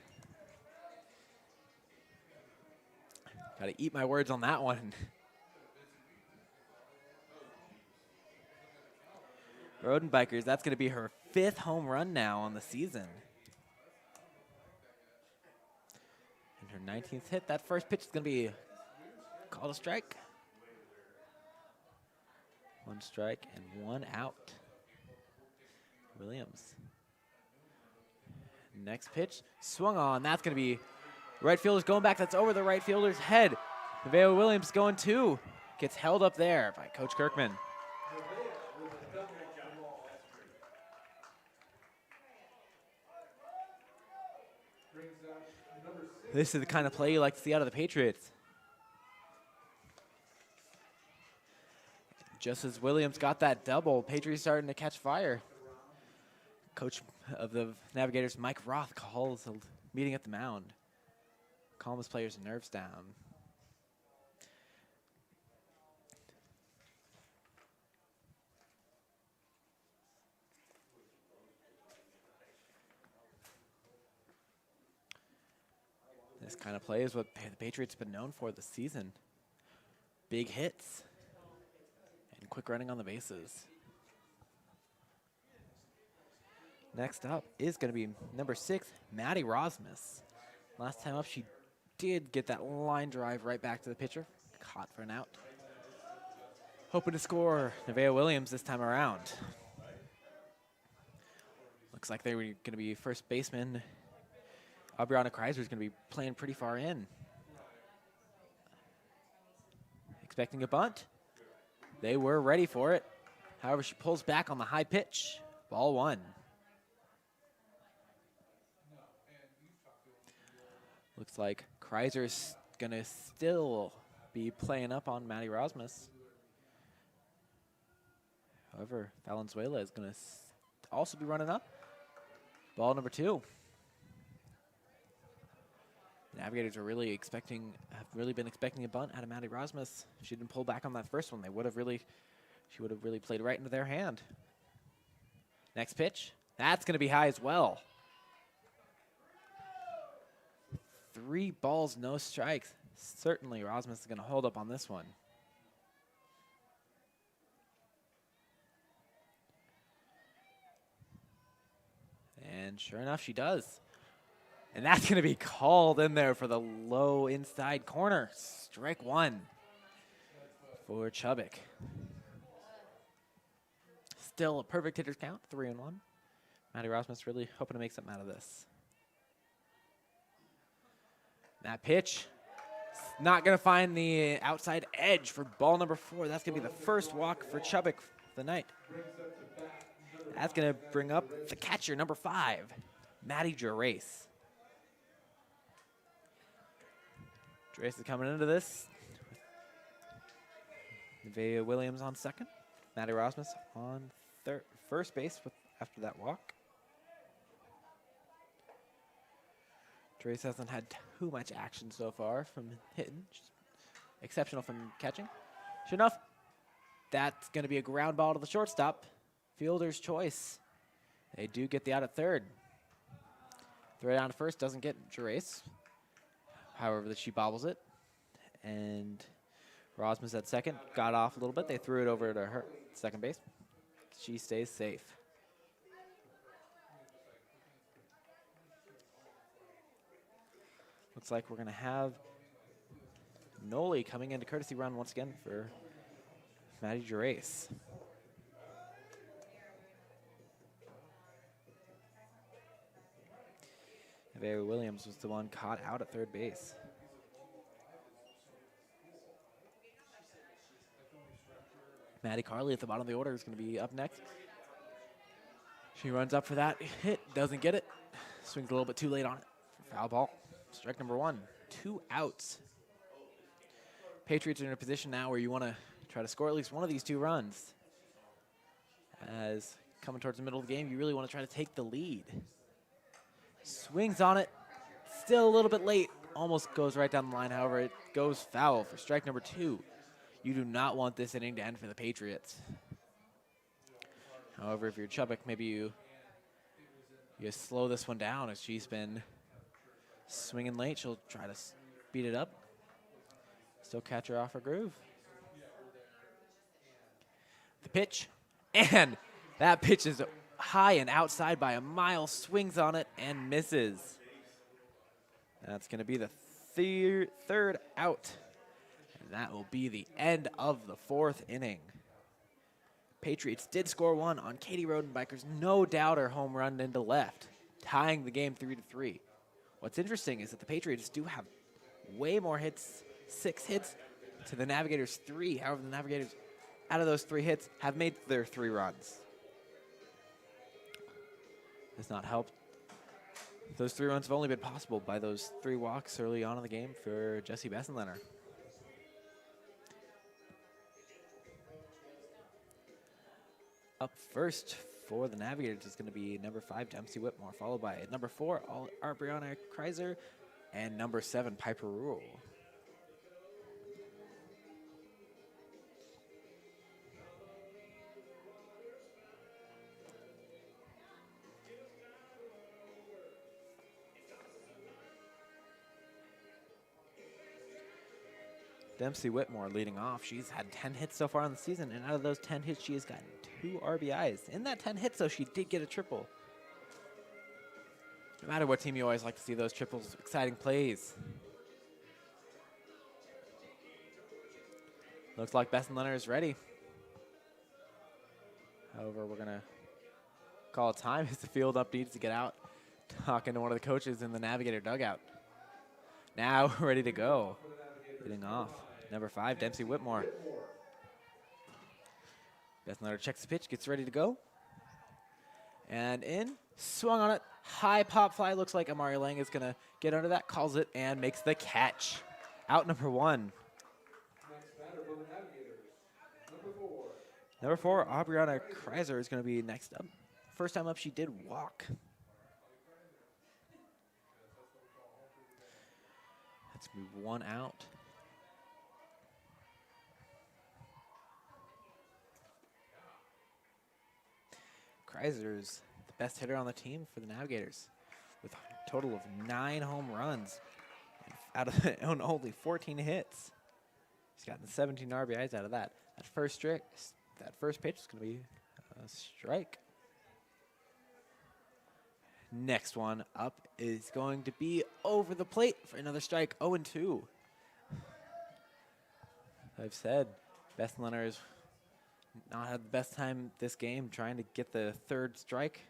A: Got to eat my words on that one. Rodenbeckers, that's going to be her 5th home run now on the season. And her 19th hit. That first pitch is going to be called a strike. 1 strike and 1 out. Williams. Next pitch, swung on. That's going to be right fielder's going back. That's over the right fielder's head. Nevaeh Williams going 2. Gets held up there by Coach Kirkman. This is the kind of play you like to see out of the Patriots. Just as Williams got that double, Patriots starting to catch fire. Coach of the Navigators, Mike Roth, calls a meeting at the mound. Calm his players' nerves down. This kind of play is what the Patriots have been known for this season. Big hits and quick running on the bases. Next up is going to be number 6, Maddie Rosmus. Last time up, she did get that line drive right back to the pitcher. Caught for an out. Hoping to score Nevaeh Williams this time around. Looks like they were going to be first baseman. Aubriana Kreiser is going to be playing pretty far in. Expecting a bunt. They were ready for it. However, she pulls back on the high pitch. Ball 1. Looks like Kreiser's going to still be playing up on Maddie Rosmus. However, Valenzuela is going to also be running up. Ball number 2. Navigators are really have really been expecting a bunt out of Maddie Rosmus. If she didn't pull back on that first one, she would have really played right into their hand. Next pitch, that's going to be high as well. 3 balls, no strikes. Certainly Rosmus is going to hold up on this one. And sure enough, she does. And that's going to be called in there for the low inside corner. Strike 1 for Chubbuck. Still a perfect hitter's count, 3-1. Maddie Rosmus really hoping to make something out of this. That pitch, not going to find the outside edge for ball number 4. That's going to be the first walk for Chubbuck for the night. That's going to bring up the catcher, number 5, Maddie Gerace. Gerace is coming into this. Nevaeh Williams on second. Maddie Rosmus on first base after that walk. Gerace hasn't had too much action so far from hitting. Just exceptional from catching. Sure enough, that's going to be a ground ball to the shortstop. Fielder's choice. They do get the out at third. Throw down to first, doesn't get Gerace. However, she bobbles it. And Rosmus at second got off a little bit. They threw it over to her second base. She stays safe. Looks like we're going to have Noli coming into courtesy run once again for Maddie Gerace. Nevaeh Williams was the one caught out at third base. Maddie Carley at the bottom of the order is going to be up next. She runs up for that hit, doesn't get it. Swings a little bit too late on it. Foul ball. Strike number 1. 2 outs. Patriots are in a position now where you want to try to score at least one of these 2 runs. As coming towards the middle of the game, you really want to try to take the lead. Swings on it. Still a little bit late. Almost goes right down the line. However, it goes foul for strike number 2. You do not want this inning to end for the Patriots. However, if you're Chubbuck, maybe you slow this one down as she's been swinging late. She'll try to speed it up. Still catch her off her groove. The pitch, and that pitch is high and outside by a mile. Swings on it and misses. That's going to be the third out. And that will be the end of the 4th inning. Patriots did score 1 on Katie Rodenbecker's no doubter home run into left, tying the game 3-3. What's interesting is that the Patriots do have way more hits, 6 hits to the Navigators' 3. However, the Navigators, out of those 3 hits, have made their 3 runs. Has not helped. Those 3 runs have only been possible by those 3 walks early on in the game for Jessie Bessenlerner. Up first for the Navigators is going to be number 5, Dempsey Whitmore, followed by number 4, Brianna Kreiser, and number 7, Piper Rule. Dempsey Whitmore leading off. She's had 10 hits so far in the season, and out of those 10 hits, she has gotten 2 RBIs. In that 10 hits, though, she did get a triple. No matter what team, you always like to see those triples. Exciting plays. Looks like Bessenlerner is ready. However, we're going to call time as the field up needs to get out. Talking to one of the coaches in the Navigator dugout. Now ready to go. Leading off. Number 5, Dempsey Whitmore. Bessenlerner checks the pitch, gets ready to go. And in, swung on it. High pop fly. Looks like Amari Lang is going to get under that, calls it, and makes the catch. Out number 1. Number 4, Brianna Kreiser is going to be next up. First time up, she did walk. Let's move 1 out. Kreiser's the best hitter on the team for the Navigators with a total of 9 home runs out of only 14 hits. She's gotten 17 RBIs out of that. That first pitch is going to be a strike. Next one up is going to be over the plate for another strike, 0-2. I've said Bessenlerner has not had the best time this game trying to get the 3rd strike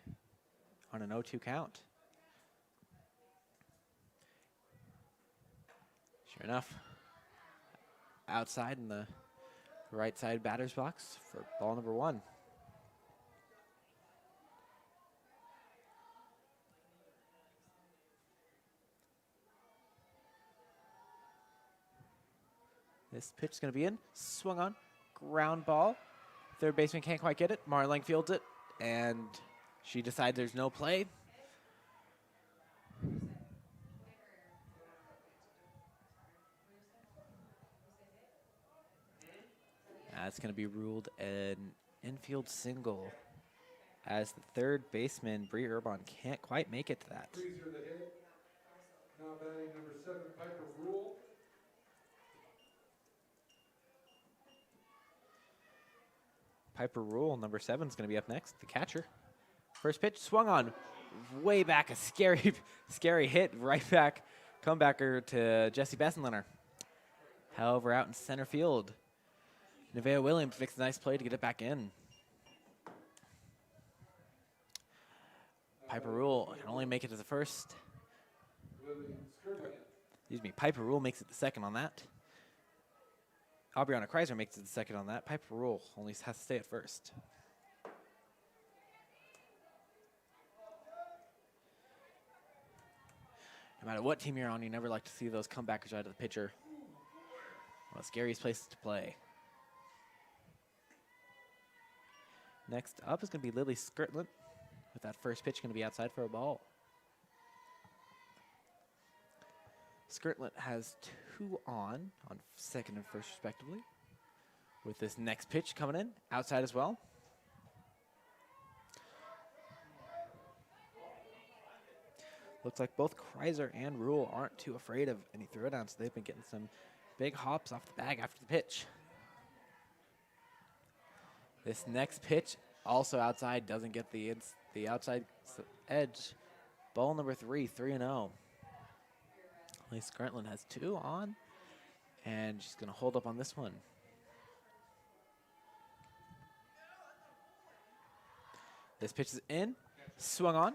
A: on an 0-2 count. Sure enough, outside in the right side batter's box for ball number 1. This pitch is going to be in, swung on, ground ball. Third baseman can't quite get it. Marlang fields it, and she decides there's no play. That's going to be ruled an infield single as the third baseman, Bree Urban, can't quite make it to that.
B: The hit. Now batting number 7, Piper Rule.
A: Piper Rule, number 7, is going to be up next, the catcher. First pitch, swung on, way back, a scary hit, right back, comebacker to Jessie Bessenlerner. However, out in center field, Nevaeh Williams makes a nice play to get it back in. Piper Rule can only make it to the first
B: Skirtland.
A: Excuse me, Piper Rule makes it the second on that. Aubriana Kreiser makes it the second on that. Piper Rule only has to stay at first. No matter what team you're on, you never like to see those comebackers out of the pitcher. One of the scariest places to play. Next up is going to be Lily Skirtland, with that first pitch going to be outside for a ball. Skirtland has 2 on second and first respectively, with this next pitch coming in outside as well. Looks like both Kreiser and Rule aren't too afraid of any throwdowns. They've been getting some big hops off the bag after the pitch. This next pitch, also outside, doesn't get the outside edge. Ball number 3, 3-0. At least Skirtland has 2 on, and she's going to hold up on this one. This pitch is in, swung on,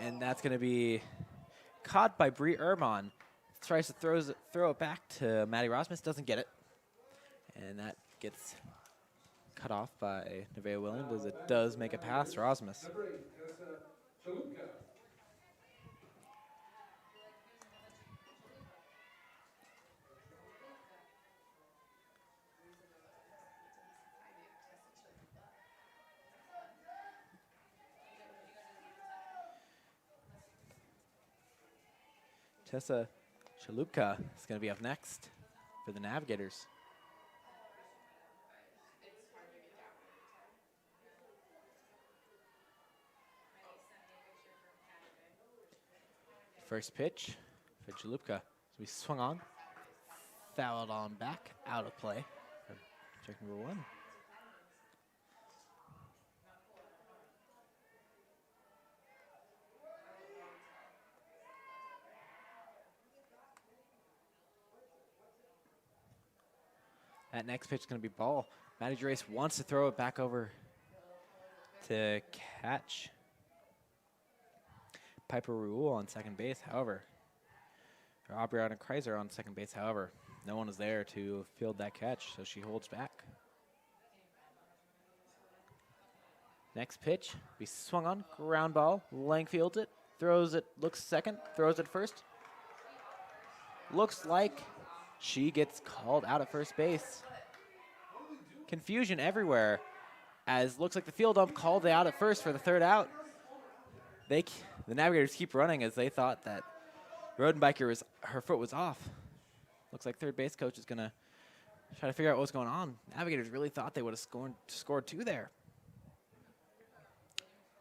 A: and that's going to be caught by Bree Urban. Tries to throw it back to Maddie Rosmus, doesn't get it, and that gets cut off by Nevaeh Williams as it does make a pass to Rosmus.
B: Number 8, Tessa Chalupa.
A: Tessa Chalupa is going to be up next for the Navigators. First pitch for Chalupa. So we swung on, fouled on back, out of play for check number 1. That next pitch is going to be ball. Maddie Rosmus wants to throw it back over to catch Piper Rule on second base, however. Or Aubriana Kreiser on second base, however. No one is there to field that catch, so she holds back. Next pitch, we swung on, ground ball. Lang fields it, throws it, looks second, throws it first. Looks like she gets called out at first base. Confusion everywhere, as looks like the field ump called it out at first for the third out. The Navigators keep running as they thought that Rodenbecker her foot was off. Looks like third base coach is going to try to figure out what's going on. Navigators really thought they would have scored 2 there.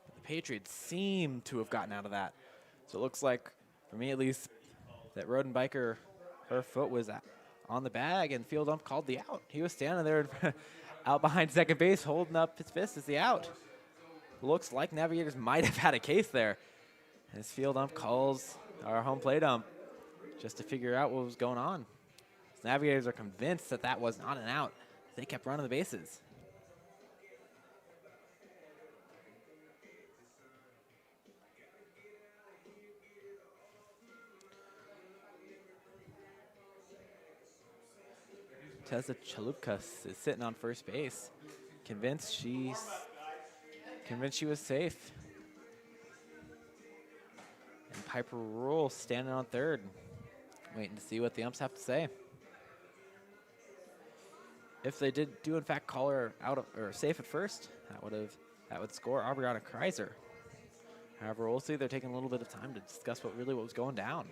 A: But the Patriots seem to have gotten out of that. So it looks like, for me at least, that Rodenbecker, her foot was on the bag, and field ump called the out. He was standing there out behind second base holding up his fist as the out. Looks like Navigators might have had a case there. His field ump calls our home plate ump just to figure out what was going on. The Navigators are convinced that that was not an out. They kept running the bases. Tessa Chalupa is sitting on first base, convinced she was safe. And Piper Rule standing on third, waiting to see what the umps have to say. If they did in fact call her out or safe at first, that would score Aubriana Kreiser. However, we'll see they're taking a little bit of time to discuss what was going down.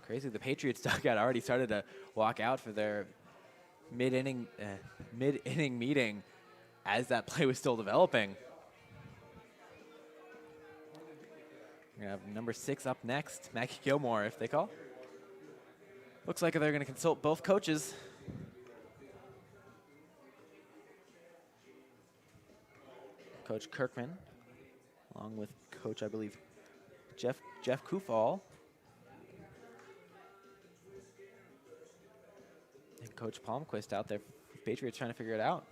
A: Crazy, the Patriots dugout already started to walk out for their mid-inning meeting as that play was still developing. We're going to have number 6 up next, Maggie Gilmore, if they call. Looks like they're going to consult both coaches. Coach Kirkman, along with Coach, I believe, Jeff Kufall. And Coach Palmquist out there, Patriots trying to figure it out.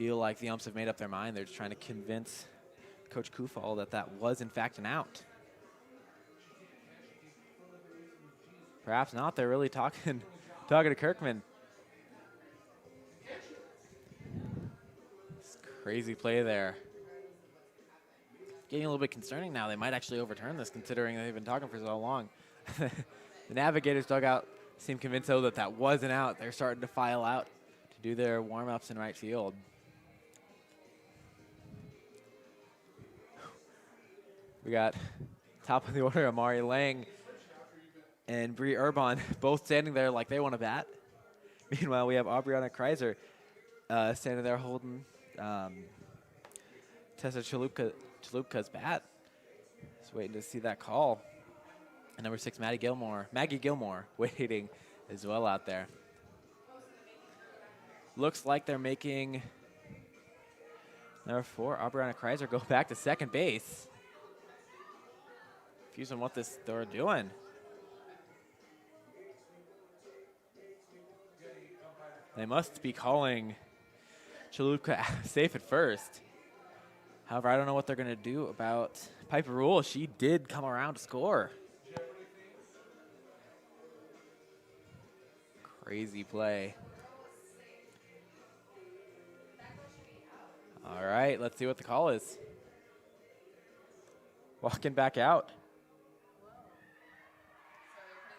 A: feel like the umps have made up their mind. They're just trying to convince Coach Kufal that that was, in fact, an out. Perhaps not. They're really talking to Kirkman. Crazy play there. Getting a little bit concerning now. They might actually overturn this considering they've been talking for so long. The Navigators dugout seem convinced, though, that that wasn't out. They're starting to file out to do their warm-ups in right field. We got top of the order, Amari Lang and Bree Urban both standing there like they want to bat. Meanwhile, we have Aubriana Kreiser standing there holding Tessa Chalupka's bat. Just waiting to see that call. And number 6, Maggie Gilmore, waiting as well out there. Looks like they're making number 4, Aubriana Kreiser, go back to second base. Confused on what they're doing. They must be calling Chalupa safe at first. However, I don't know what they're going to do about Piper Rule. She did come around to score. Crazy play. All right, let's see what the call is. Walking back out.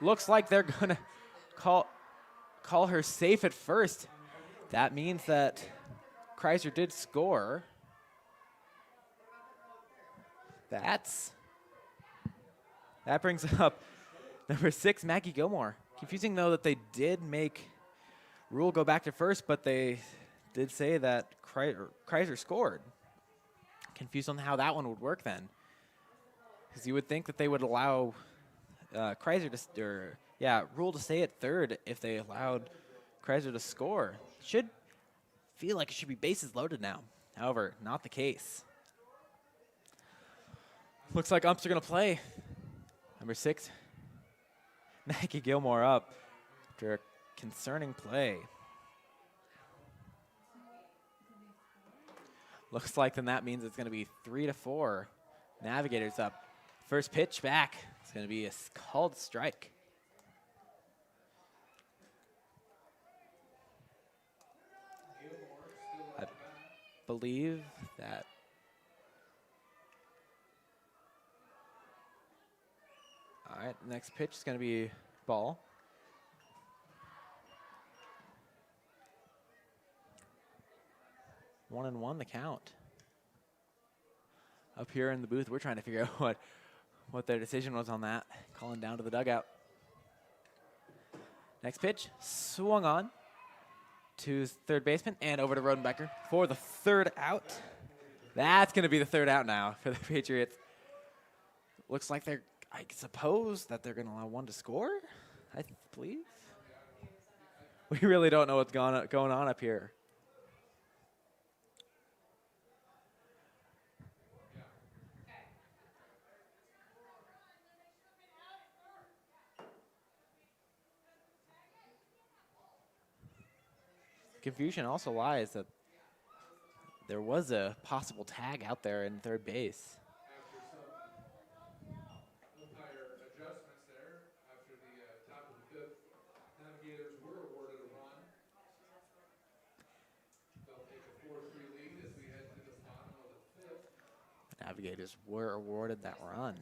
A: Looks like they're going to call her safe at first. That means that Kreiser did score. That brings up number 6, Maggie Gilmore. Confusing, though, that they did make Rule go back to first, but they did say that Kreiser scored. Confused on how that one would work then. Because you would think that they would allow Rule to stay at third if they allowed Kreiser to score. Should feel like it should be bases loaded now. However, not the case. Looks like umps are going to play. Number 6, Maggie Gilmore up after a concerning play. Looks like then that means it's going to be 3-4. Navigators up. First pitch back. It's going to be a called strike. I believe that. All right, next pitch is going to be ball. One and one, the count. Up here in the booth, we're trying to figure out what their decision was on that. Calling down to the dugout. Next pitch, swung on to third baseman and over to Rodenbecker for the third out. That's going to be the third out now for the Patriots. Looks like I suppose that they're going to allow one to score, I believe. We really don't know what's going on up here. Confusion also lies that there was a possible tag out there in third base.
B: After some umpire adjustments there, after the top of the 5th, Navigators were awarded a run. They'll take a 4-3 lead as we head to the bottom of the 5th.
A: Navigators were awarded that run.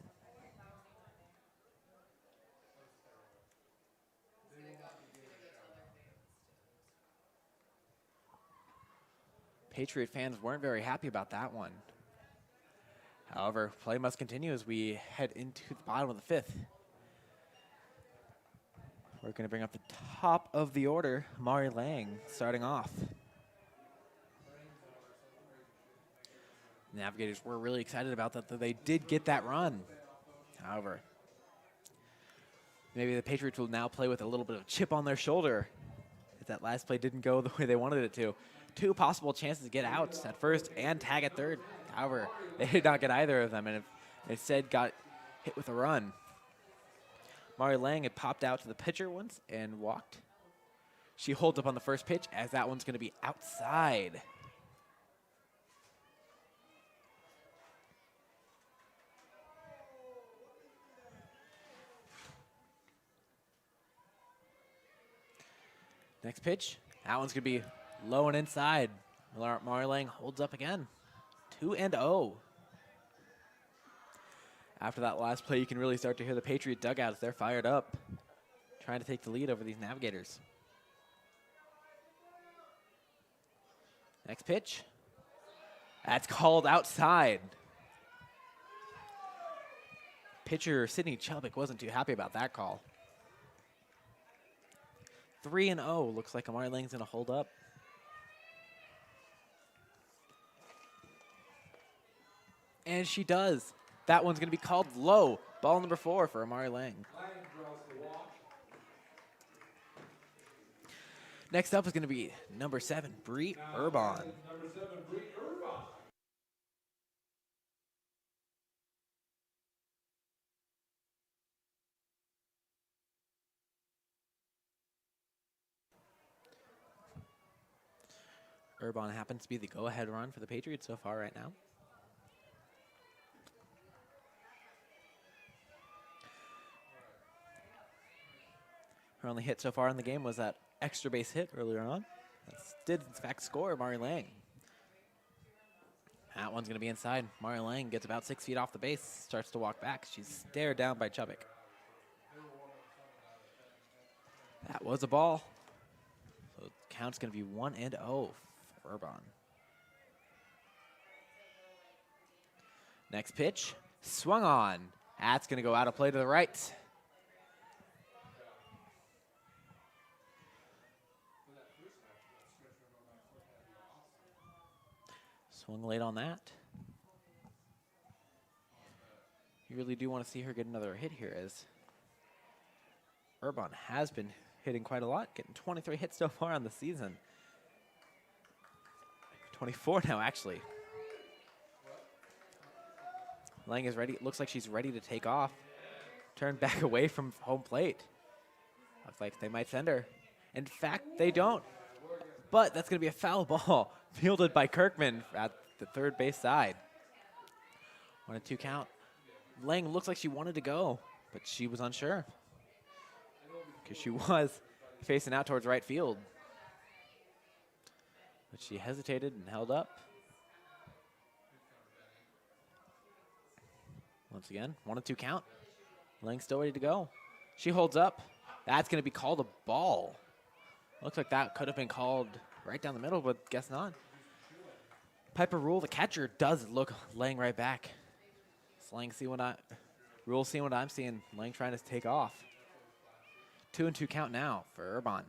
A: Patriot fans weren't very happy about that one. However, play must continue as we head into the bottom of the 5th. We're going to bring up the top of the order, Mari Lang, starting off. Navigators were really excited about that they did get that run. However, maybe the Patriots will now play with a little bit of chip on their shoulder if that last play didn't go the way they wanted it to. 2 possible chances to get out at first and tag at third. However, they did not get either of them and instead got hit with a run. Mari Lang had popped out to the pitcher once and walked. She holds up on the first pitch as that one's going to be outside. Next pitch. That one's going to be low and inside. Mari Lang holds up again. 2-0. After that last play, you can really start to hear the Patriot dugouts. They're fired up, trying to take the lead over these Navigators. Next pitch. That's called outside. Pitcher Sydney Chubbuck wasn't too happy about that call. 3-0. Looks like Amari Lang's going to hold up. And she does. That one's going to be called low. Ball number 4 for Amari Lang. Next up is going to be number 7, Bree Urban.
B: Number 7, Bree Urban.
A: Urban happens to be the go-ahead run for the Patriots so far right now. Her only hit so far in the game was that extra base hit earlier on. That did, in fact, score Mari Lang. That one's going to be inside. Mari Lang gets about 6 feet off the base, starts to walk back. She's stared down by Chubbuck. That was a ball. So the count's going to be 1-0 for Urban. Next pitch, swung on. That's going to go out of play to the right. Swung late on that. You really do want to see her get another hit here, as Urban has been hitting quite a lot, getting 23 hits so far on the season. 24 now, actually. Lang is ready. Looks like she's ready to take off. Turn back away from home plate. Looks like they might send her. In fact, they don't. But that's going to be a foul ball fielded by Kirkman at the third base side. 1-2 count. Lang looks like she wanted to go, but she was unsure because she was facing out towards right field. But she hesitated and held up. Once again, 1-2 count. Lang still ready to go. She holds up. That's going to be called a ball. Looks like that could have been called right down the middle, but guess not. Piper Rule, the catcher, does look Lang right back. Rule seeing what I'm seeing. Lang trying to take off. 2-2 count now for Urban.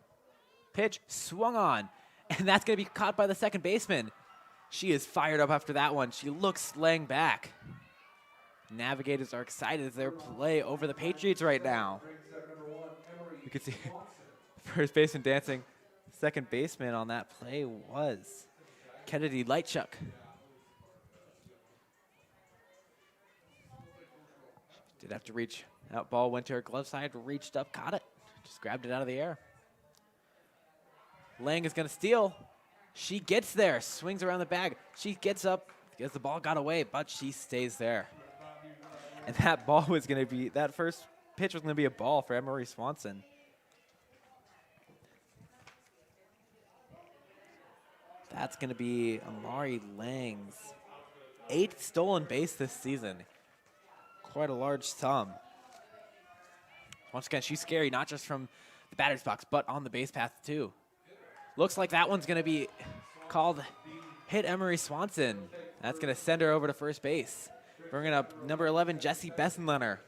A: Pitch swung on, and that's going to be caught by the second baseman. She is fired up after that one. She looks Lang back. Navigators are excited as their play over the Patriots right now. You can see first baseman dancing. Second baseman on that play was Kennedy Lightchuck. Did have to reach. That ball went to her glove side, reached up, caught it. Just grabbed it out of the air. Lang is going to steal. She gets there, swings around the bag. She gets up, because the ball got away, but she stays there. And that ball was going to be, that first pitch was going to be a ball for Emery Swanson. That's going to be Amari Lang's 8th stolen base this season. Quite a large sum. Once again, she's scary, not just from the batter's box, but on the base path too. Looks like that one's going to be called hit Emery Swanson. That's going to send her over to first base. Bringing up number 11, Jessie Bessenlerner.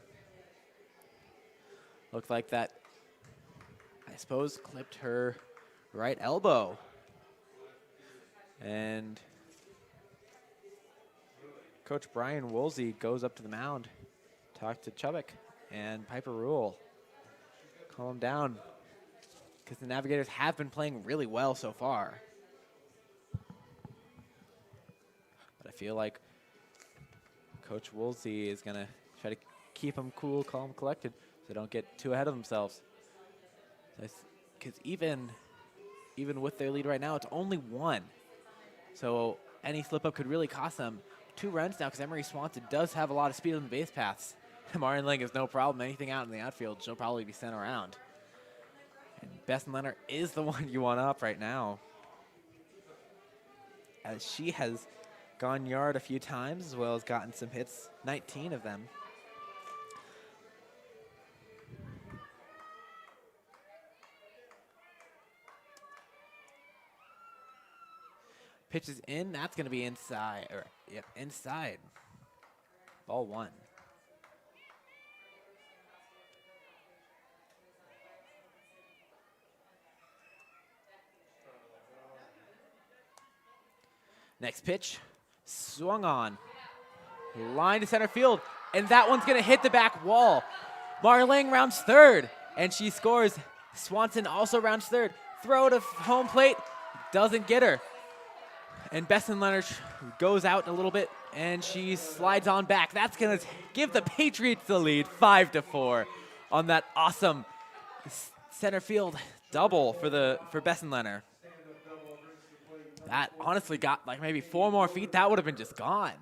A: Looked like that, I suppose, clipped her right elbow. And Coach Brian Woolsey goes up to the mound, talk to Chubbuck and Piper Rule. Calm them down, because the Navigators have been playing really well so far. But I feel like Coach Woolsey is going to try to keep them cool, calm, collected, so they don't get too ahead of themselves. Because even with their lead right now, it's only 1. So any slip-up could really cost them 2 runs now, because Emery Swanson does have a lot of speed on the base paths. Amari Lang is no problem. Anything out in the outfield, she'll probably be sent around. Bessenlerner is the one you want up right now, as she has gone yard a few times as well as gotten some hits, 19 of them. Pitches in, that's going to be inside, or yep, inside. Ball one. Next pitch, swung on. Line to center field, and that one's going to hit the back wall. Marling rounds third, and she scores. Swanson also rounds third. Throw to home plate, doesn't get her. And Bessenlerner goes out a little bit, and she slides on back. That's going to give the Patriots the lead, 5-4, on that awesome center field double for Bessenlerner. That honestly got like maybe 4 more feet. That would have been just gone.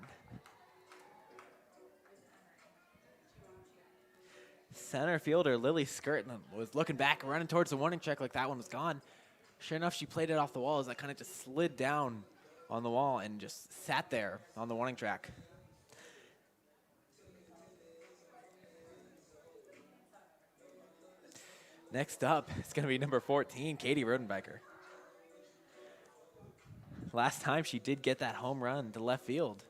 A: Center fielder Lily Skirtland was looking back, running towards the warning track like that one was gone. Sure enough, she played it off the wall as that kind of just slid down on the wall and just sat there on the warning track. Next up, it's going to be number 14, Katie Rodenbecker. Last time she did get that home run to left field.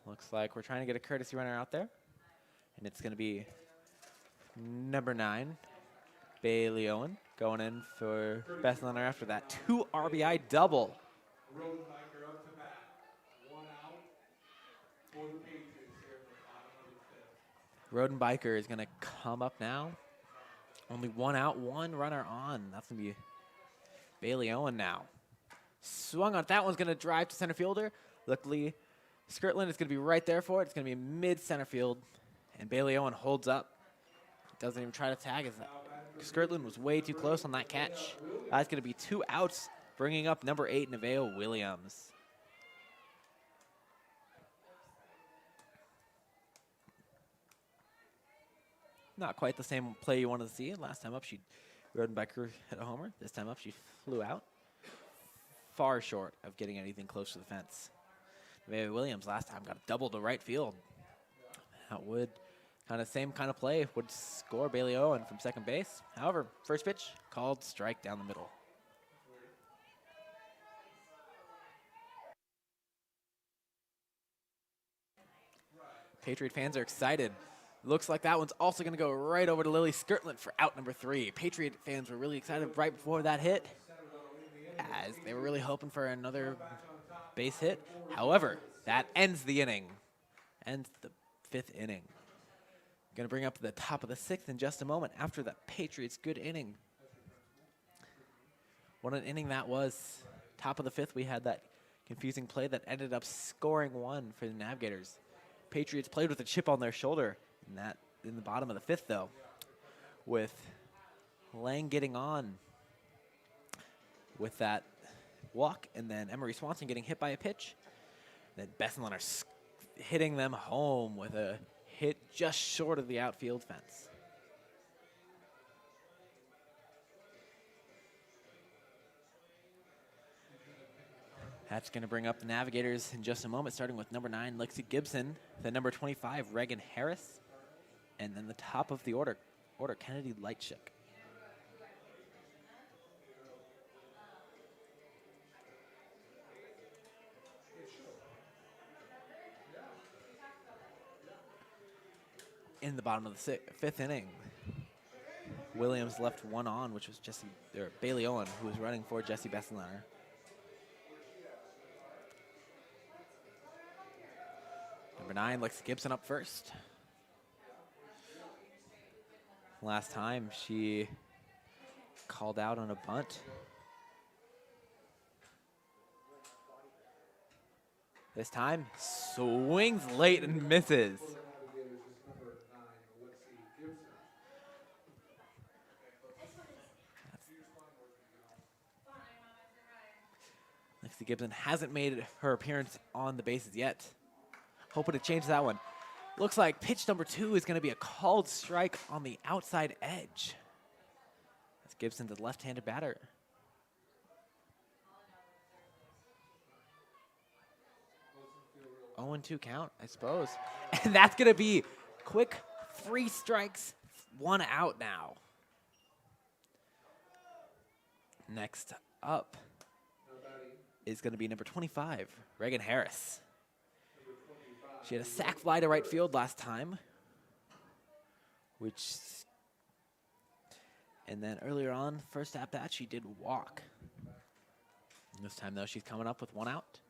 A: Looks like we're trying to get a courtesy runner out there. And it's going to be number 9, Bailey Owen, going in for Bessenlerner after that 2 RBI double.
B: Rodenbecker up to bat. 1 out for the Patriots here at the bottom of the 5th.
A: Rodenbecker is going to come up now. Only 1 out, 1 runner on. That's going to be Bailey Owen now. Swung on. That one's going to drive to center fielder. Luckily, Skirtland is going to be right there for it. It's going to be mid-center field, and Bailey Owen holds up. Doesn't even try to tag as that. Skirtland was way too close on that catch. That's going to be 2 outs, bringing up number 8, Nevaeh Williams. Not quite the same play you wanted to see. Last time up, Rodenbecker hit a homer. This time up, she flew out. Far short of getting anything close to the fence. Nevaeh Williams last time got a double to right field. That would same kind of play would score Bailey Owen from second base. However, first pitch called strike down the middle. Patriot fans are excited. Looks like that one's also going to go right over to Lily Skirtland for out number 3. Patriot fans were really excited right before that hit, as they were really hoping for another base hit. However, that ends the inning. Ends the 5th inning. Going to bring up the top of the 6th in just a moment after the Patriots' good inning. What an inning that was. Top of the 5th, we had that confusing play that ended up scoring 1 for the Navigators. Patriots played with a chip on their shoulder in the bottom of the 5th, though, with Lang getting on with that walk, and then Emery Swanson getting hit by a pitch. Then Bessenlerner hitting them home with a hit just short of the outfield fence. That's going to bring up the Navigators in just a moment, starting with number 9, Lexi Gibson, then number 25, Reagan Harris, and then the top of the order Kennedy Lightshick. In the bottom of the 5th inning, Williams left 1 on, which was Bailey Owen, who was running for Jesse Bessenlerner. Number 9, Lexi Gibson up first. Last time she called out on a bunt. This time, swings late and misses. Lexi Gibson hasn't made her appearance on the bases yet. Hoping to change that one. Looks like pitch number 2 is going to be a called strike on the outside edge. That's Gibson, the left-handed batter. 0-2 count, I suppose. And that's going to be quick 3 strikes, 1 out now. Next up is going to be number 25, Reagan Harris. She had a sac fly to right field last time, and then earlier on, first at bat, she did walk. And this time, though, she's coming up with 1 out.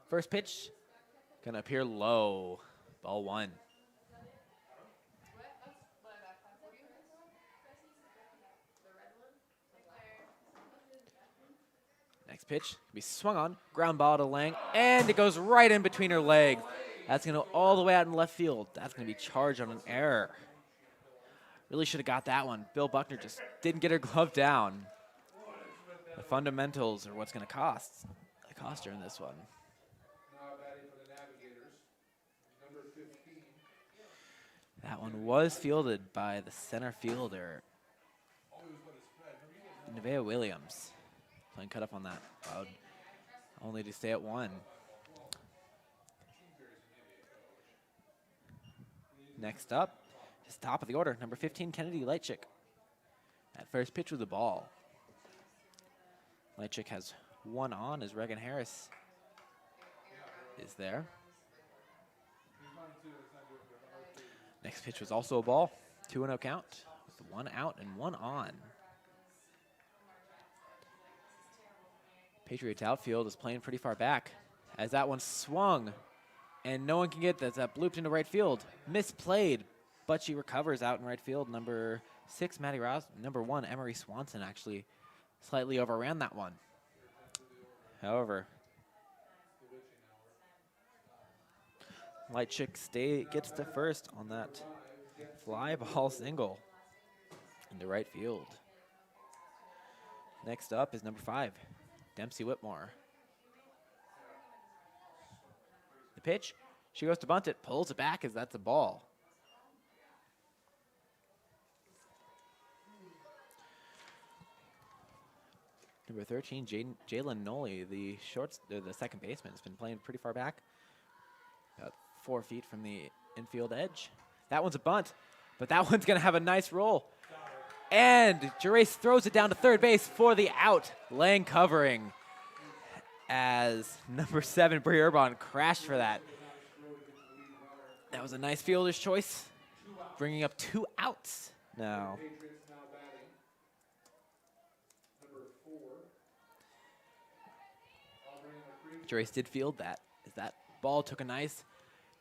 A: First pitch, gonna appear low, ball 1. Next pitch, can be swung on, ground ball to Lang, and it goes right in between her legs. That's going to go all the way out in left field. That's going to be charged on an error. Really should have got that one. Bill Buckner just didn't get her glove down. The fundamentals are what's going to cost her in this one. That one was fielded by the center fielder, Nevaeh Williams. Playing cut up on that cloud, only to stay at 1. Next up, just top of the order, number 15, Kennedy Lightchick. That first pitch was a ball. Lightchick has 1 on as Reagan Harris is there. Next pitch was also a ball, 2-0 count with 1 out and 1 on. Patriots outfield is playing pretty far back as that one swung. And no one can get that. That blooped into right field. Misplayed, but she recovers out in right field. Number 6, Maddie Rosmus. Number 1, Emery Swanson actually slightly overran that one. However, Lightchick gets to first on that fly ball single into right field. Next up is number 5, Dempsey Whitmore. The pitch, she goes to bunt it, pulls it back as that's a ball. Number 13, Jalen Nolly, the second baseman, has been playing pretty far back, about 4 feet from the infield edge. That one's a bunt, but that one's going to have a nice roll. And Gerace throws it down to third base for the out. Lang covering as number 7, Bree Urban, crashed for that. That was a nice fielder's choice, bringing up 2 outs now. Gerace did field that, as that ball took a nice,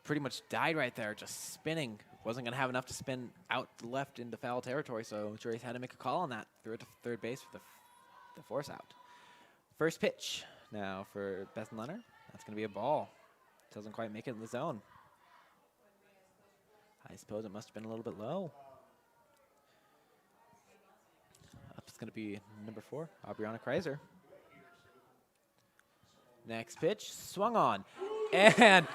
A: pretty much died right there, just spinning. Wasn't going to have enough to spin out left into foul territory, so Gerace had to make a call on that. Threw it to third base for the force out. First pitch now for Bessenlerner. That's going to be a ball. Doesn't quite make it in the zone. I suppose it must have been a little bit low. Up is going to be number 4, Aubriana Kreiser. Next pitch, swung on. And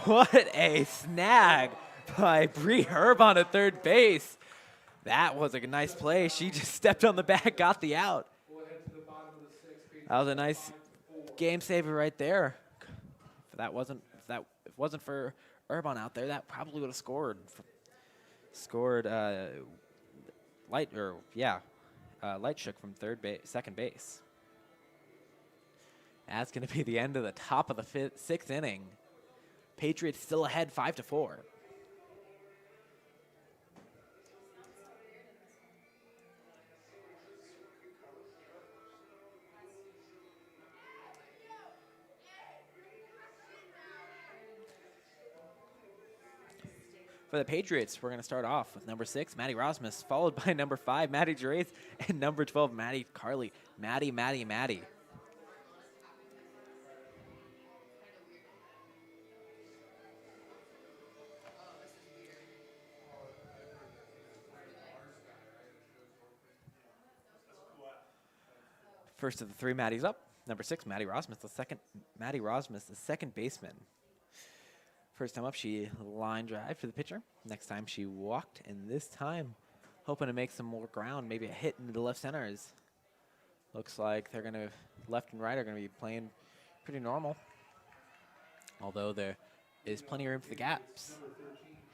A: what a snag by Bree Urban at third base. That was a nice play. She just stepped on the back, got the out. That was a nice game saver right there. If it wasn't for Urban out there, that probably would have scored. Lightchick from second base. That's going to be the end of the top of the 6th inning. Patriots still ahead 5-4. For the Patriots, we're going to start off with number 6, Maddie Rosmus, followed by number 5, Maddie Gerace, and number 12, Maddie Carley. Maddie. First of the 3 Maddies up. Number 6, Maddie Rosmus, the second baseman. First time up, she line drive to the pitcher. Next time she walked, and this time hoping to make some more ground, maybe a hit into the left centers. Looks like they're going to, left and right are going to be playing pretty normal. Although there is plenty of room for the gaps.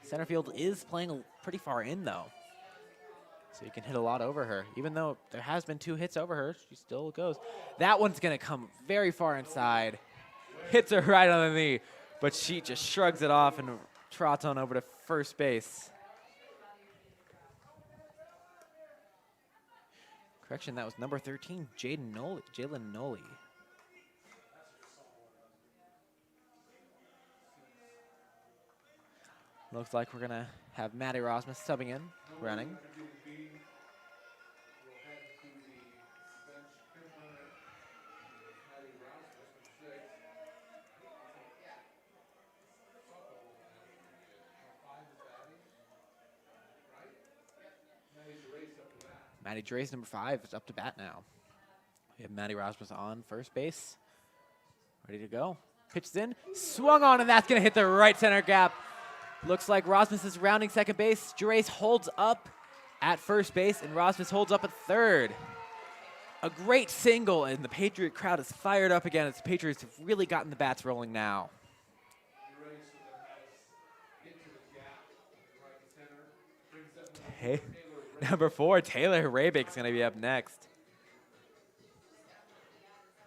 A: Center field is playing pretty far in though. So you can hit a lot over her. Even though there has been 2 hits over her, she still goes. That one's going to come very far inside. Hits her right on the knee. But she just shrugs it off and trots on over to first base. Correction, that was number 13, Jalen Noli. Looks like we're going to have Maddie Rosmus subbing in, running. Maddie Dre's number 5 is up to bat now. We have Maddie Rosmus on first base. Ready to go. Pitches in, swung on, and that's going to hit the right center gap. Looks like Rosmus is rounding second base. Gerace holds up at first base, and Rosmus holds up at third. A great single, and the Patriot crowd is fired up again as the Patriots have really gotten the bats rolling now. Hey. Number 4, Taylor Rabick is going to be up next.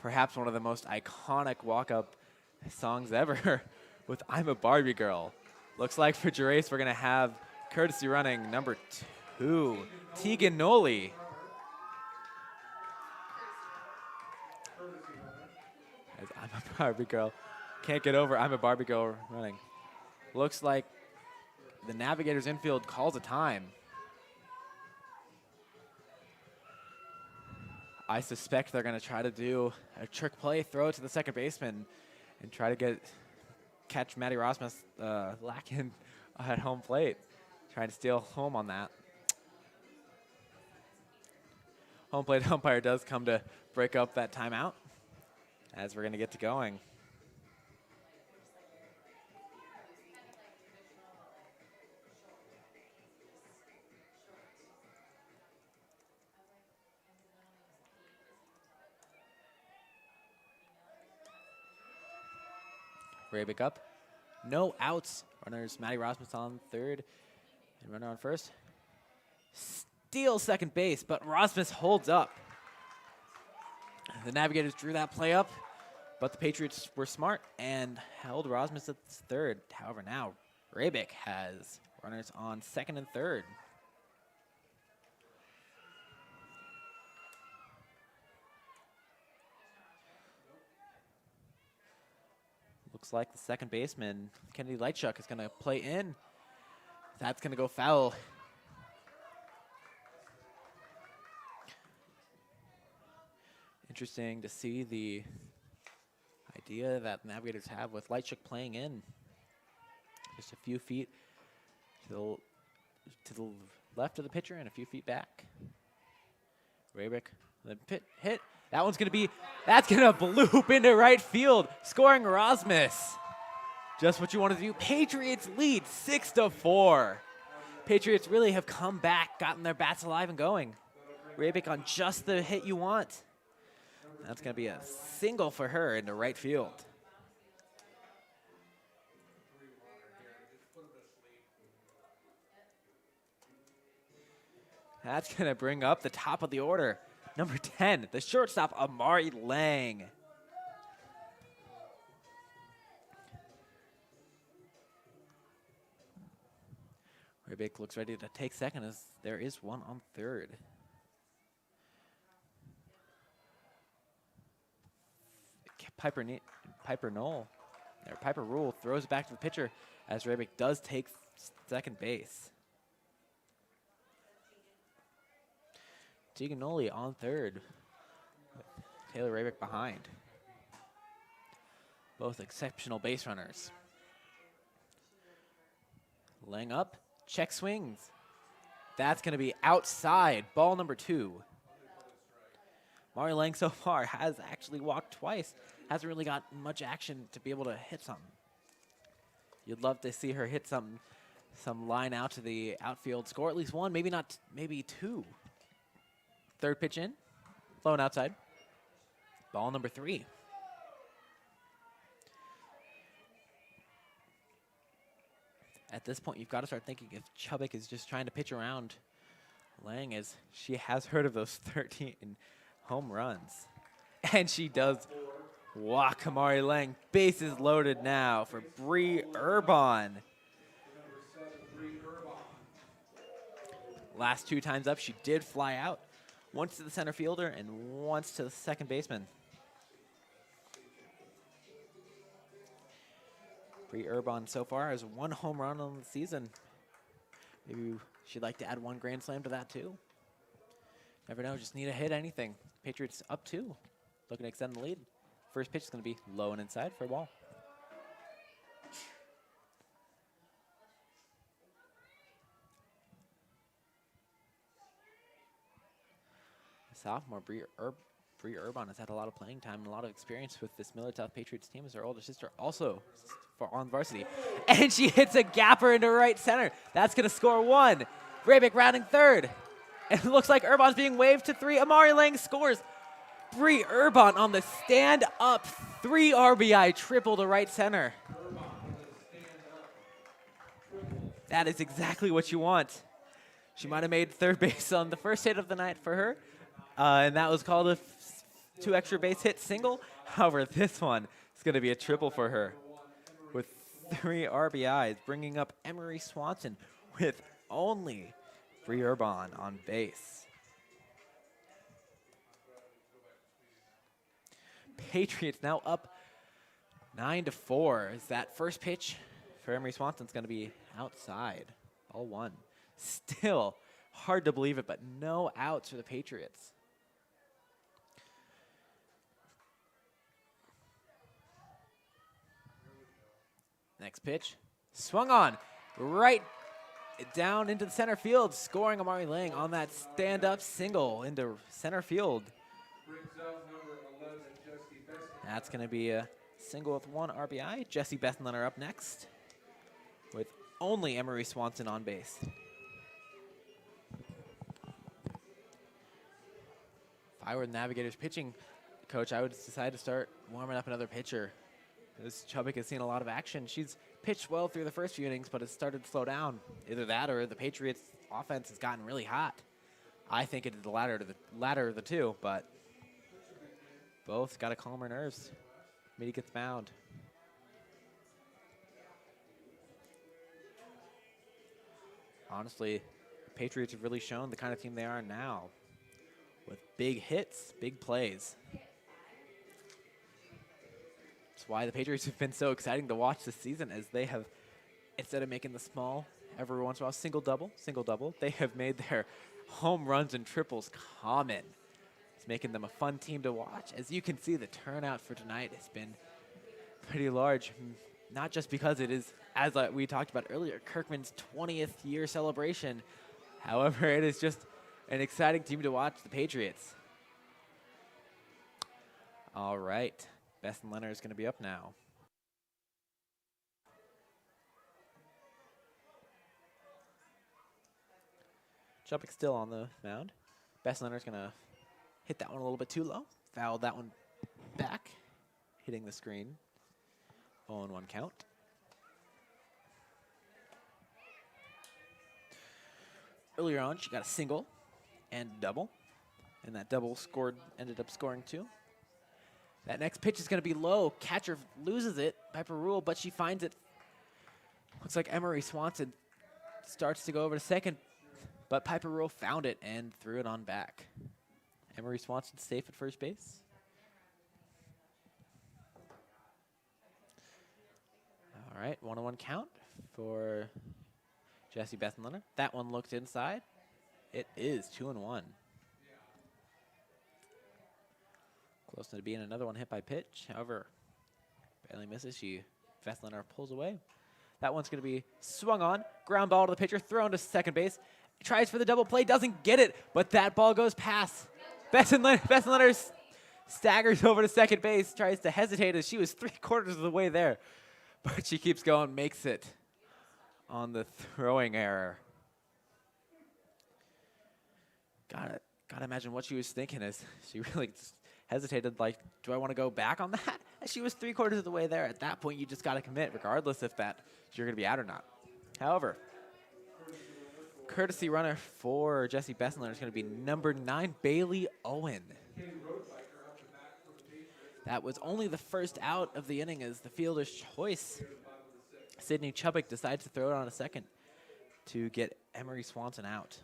A: Perhaps one of the most iconic walk-up songs ever with I'm a Barbie Girl. Looks like for Gerace, we're going to have courtesy running number 2, Tegan Noli. As I'm a Barbie Girl. Can't get over I'm a Barbie Girl running. Looks like the Navigators infield calls a time. I suspect they're going to try to do a trick play, throw it to the second baseman, and try to catch Maddie Rosmus lacking at home plate. Trying to steal home on that. Home plate umpire does come to break up that timeout as we're going to get to going. Rabick up. No outs. Runners Maddie Rosmus on third and runner on first. Steals second base, but Rosmus holds up. The Navigators drew that play up, but the Patriots were smart and held Rosmus at third. However, now Rabick has runners on second and third. Looks like the second baseman, Kennedy Lightchuck, is going to play in. That's going to go foul. Interesting to see the idea that Navigators have with Lightchuck playing in. Just a few feet to the left of the pitcher and a few feet back. Rabick, the hit. That one's that's gonna bloop into right field, scoring Rosmus. Just what you want to do. Patriots lead 6-4. Patriots really have come back, gotten their bats alive and going. Rabick on just the hit you want. That's gonna be a single for her into right field. That's gonna bring up the top of the order. Number 10, the shortstop, Amari Lang. Rabick looks ready to take second as there is one on third. Piper Rule throws it back to the pitcher as Rabick does take second base. Tegan Noli on third. Taylor Rabick behind. Both exceptional base runners. Lang up, check swings. That's going to be outside, ball number 2. Mari Lang so far has actually walked twice. Hasn't really got much action to be able to hit something. You'd love to see her hit some line out to the outfield, score at least one, maybe not, maybe two. Third pitch in, low and outside. Ball number 3. At this point, you've got to start thinking if Chubbuck is just trying to pitch around Lang, as she has heard of those 13 home runs. And she does walk Amari Lang. Bases loaded now for Bree Urban. Last 2 times up, she did fly out. Once to the center fielder and once to the second baseman. Bree Urban so far has 1 home run on the season. Maybe she'd like to add 1 grand slam to that too. Never know, just need a hit, anything. Patriots up 2, looking to extend the lead. First pitch is going to be low and inside for a ball. Sophomore Bree Urban has had a lot of playing time and a lot of experience with this Millard South Patriots team as her older sister also on varsity. And she hits a gapper into right center. That's going to score 1. Reagan rounding third. And it looks like Urban's being waved to 3. Amari Lang scores. Bree Urban on the stand-up 3 RBI triple to right center. That is exactly what you want. She might have made third base on the first hit of the night for her. And that was called a 2 extra base hit single. However, this one is going to be a triple for her with 3 RBIs, bringing up Emery Swanson with only Bree Urban on base. Patriots now up 9-4. As that first pitch for Emery Swanson is going to be outside. Ball 1. Still hard to believe it, but no outs for the Patriots. Next pitch, swung on, right down into the center field, scoring Amari Lang on that stand-up single into center field. That's going to be a single with 1 RBI. Jessie Bessenlerner up next with only Emery Swanson on base. If I were the Navigators pitching coach, I would decide to start warming up another pitcher. This Chubbick has seen a lot of action. She's pitched well through the first few innings, but it's started to slow down. Either that or the Patriots' offense has gotten really hot. I think it is the latter of the two, but both got to calm her nerves. Mitty gets mound. Honestly, the Patriots have really shown the kind of team they are now, with big hits, big plays. That's why the Patriots have been so exciting to watch this season, as they have, instead of making the small, every once in a while, single-double, they have made their home runs and triples common. It's making them a fun team to watch. As you can see, the turnout for tonight has been pretty large, not just because it is, as we talked about earlier, Kirkman's 20th year celebration. However, it is just an exciting team to watch, the Patriots. All right. Bessenlerner is going to be up now. Chubbuck still on the mound. Bessenlerner is going to hit that one a little bit too low. Fouled that one back, hitting the screen. 0-1 count. Earlier on, she got a single and double. And that double ended up scoring 2. That next pitch is going to be low. Catcher loses it by per rule, but she finds it. Looks like Emery Swanson starts to go over to second, but Piper Rule found it and threw it on back. Emery Swanson safe at first base. All right, 1-1 count for Jessie Bessenlerner. That one looked inside. It is 2-1. Close to being another one hit by pitch. However, barely misses. Bessenlerner pulls away. That one's going to be swung on. Ground ball to the pitcher, thrown to second base. Tries for the double play, doesn't get it, but that ball goes past. Bessenlerner staggers over to second base, tries to hesitate as she was 3/4 of the way there. But she keeps going, makes it on the throwing error. Gotta imagine what she was thinking as she really just hesitated, like, do I want to go back on that? And she was 3/4 of the way there. At that point, you just got to commit, regardless if you're going to be out or not. However, courtesy runner for Jessie Bessenlerner is going to be number 9, Bailey Owen. That was only the first out of the inning as the fielder's choice. Sydney Chubbuck decides to throw it on a second to get Emery Swanson out.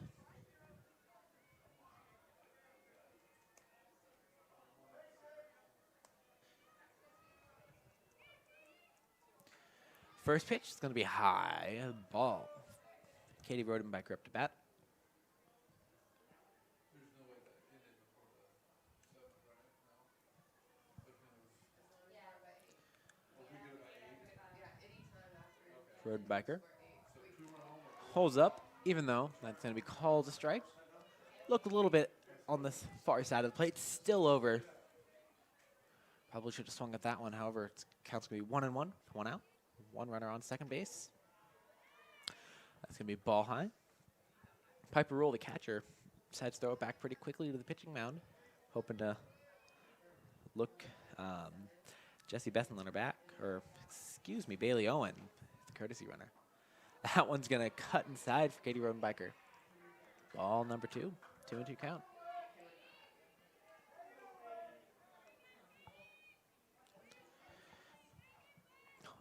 A: First pitch is going to be high, a ball. Katie Rodenbecker up to bat. Rodenbecker holds up, even though that's going to be called a strike. Looked a little bit on the far side of the plate, still over. Probably should have swung at that one. However, it counts going to be 1-1, 1 out. 1 runner on second base. That's going to be ball high. Piper Rule, the catcher, decides to throw it back pretty quickly to the pitching mound, hoping to look Jessie Bessenlerner back, or excuse me, Bailey Owen, the courtesy runner. That one's going to cut inside for Katie Rodenbecker. Ball number 2, 2-2 count.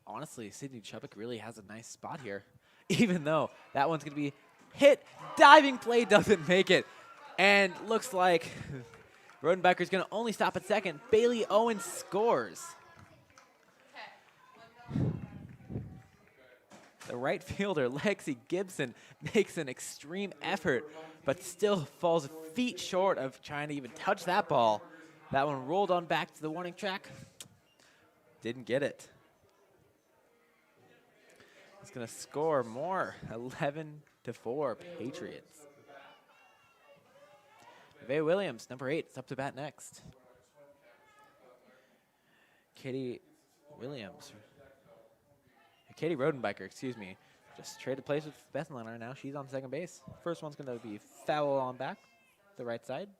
A: Honestly, Sydney Chubbuck really has a nice spot here, even though that one's going to be hit. Diving play doesn't make it. And looks like Rodenbecker's going to only stop at second. Bailey Owen scores. The right fielder, Lexi Gibson, makes an extreme effort, but still falls feet short of trying to even touch that ball. That one rolled on back to the warning track. Didn't get it. It's going to score more, 11-4 Patriots. Nevaeh Williams, number 8, is up to bat next. Katie Rodenbecker, excuse me, just traded place with Bessenlerner. Now she's on second base. First one's going to be foul on back, the right side.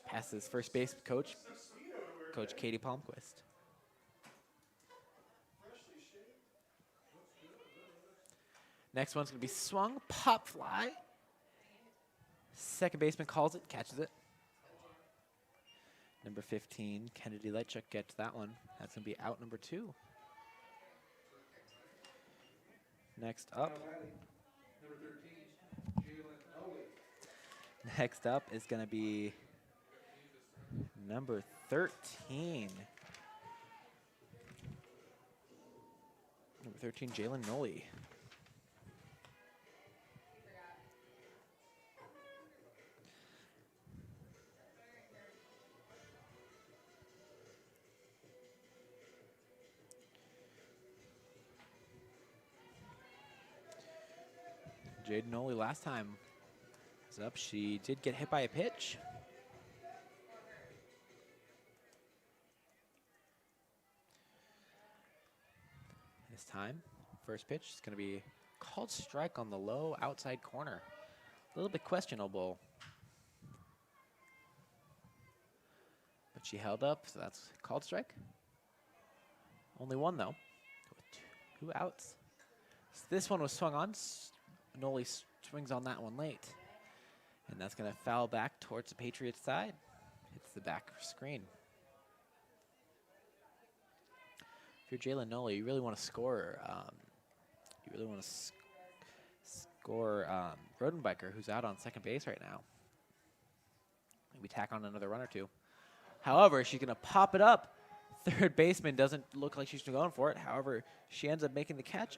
A: Passes first base coach Katie Palmquist. Next one's going to be swung, pop fly. Second baseman calls it, catches it. Number 15, Kennedy Lightchuck gets that one. That's going to be out number 2. Next up. Next up is going to be number 13. Number 13, Jalen Nolly. Jaden Nolly last time was up. She did get hit by a pitch. This time, first pitch is going to be called strike on the low outside corner. A little bit questionable. But she held up, so that's called strike. Only one, though. 2 outs. So this one was swung on. Nolly swings on that one late. And that's going to foul back towards the Patriots side. Hits the back screen. If you're Jalen Nolly, you really want to score. Rodenbecker, who's out on second base right now. Maybe tack on another run or 2. However, she's going to pop it up. Third baseman doesn't look like she's going for it. However, she ends up making the catch.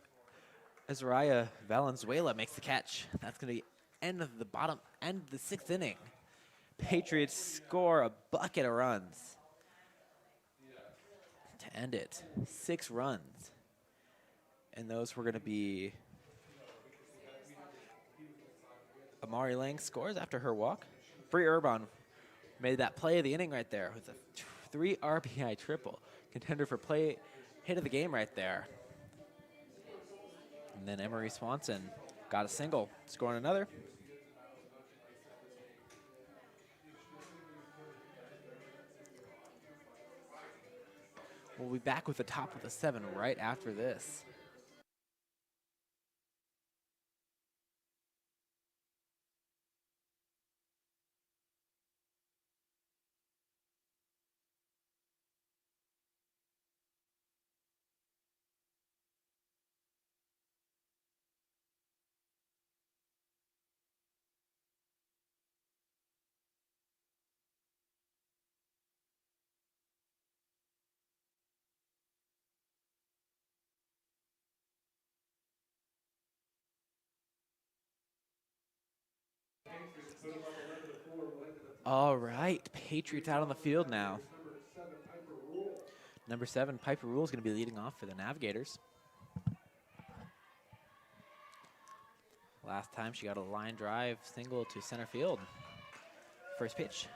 A: Azariah Valenzuela makes the catch. That's going to be end of the 6th inning. Patriots score a bucket of runs to end it. 6 runs. And those were going to be Amari Lang scores after her walk. Bree Urban made that play of the inning right there with a 3 RBI triple. Contender for play hit of the game right there. And then Emery Swanson got a single, scoring another. We'll be back with the top of the 7 right after this. All right, Patriots out on the field now. Number 7, Piper Rule, is going to be leading off for the Navigators. Last time she got a line drive single to center field. First pitch,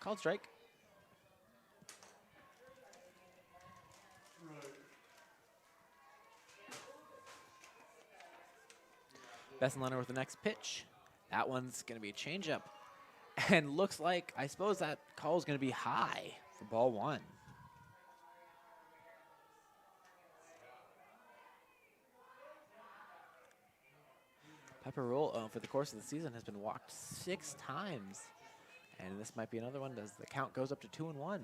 A: called strike. Bessenlerner with the next pitch. That one's going to be a changeup. And looks like, I suppose that call is going to be high for ball 1. Piper Roll, for the course of the season, has been walked 6 times. And this might be another one as the count goes up to 2-1.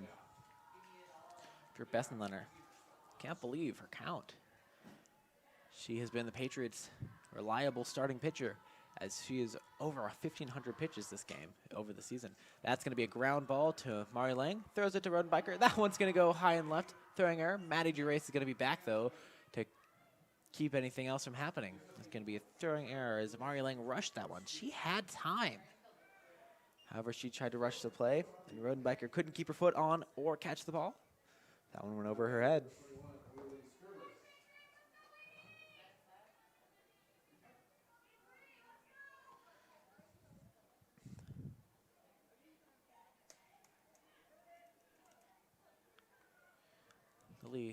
A: For Bessenlerner. Can't believe her count. She has been the Patriots' reliable starting pitcher, as she is over 1,500 pitches this game over the season. That's going to be a ground ball to Mari Lang. Throws it to Rodenbecker. That one's going to go high and left. Throwing error. Maddie Rosmus is going to be back, though, to keep anything else from happening. It's going to be a throwing error as Mari Lang rushed that one. She had time. However, she tried to rush the play, and Rodenbecker couldn't keep her foot on or catch the ball. That one went over her head.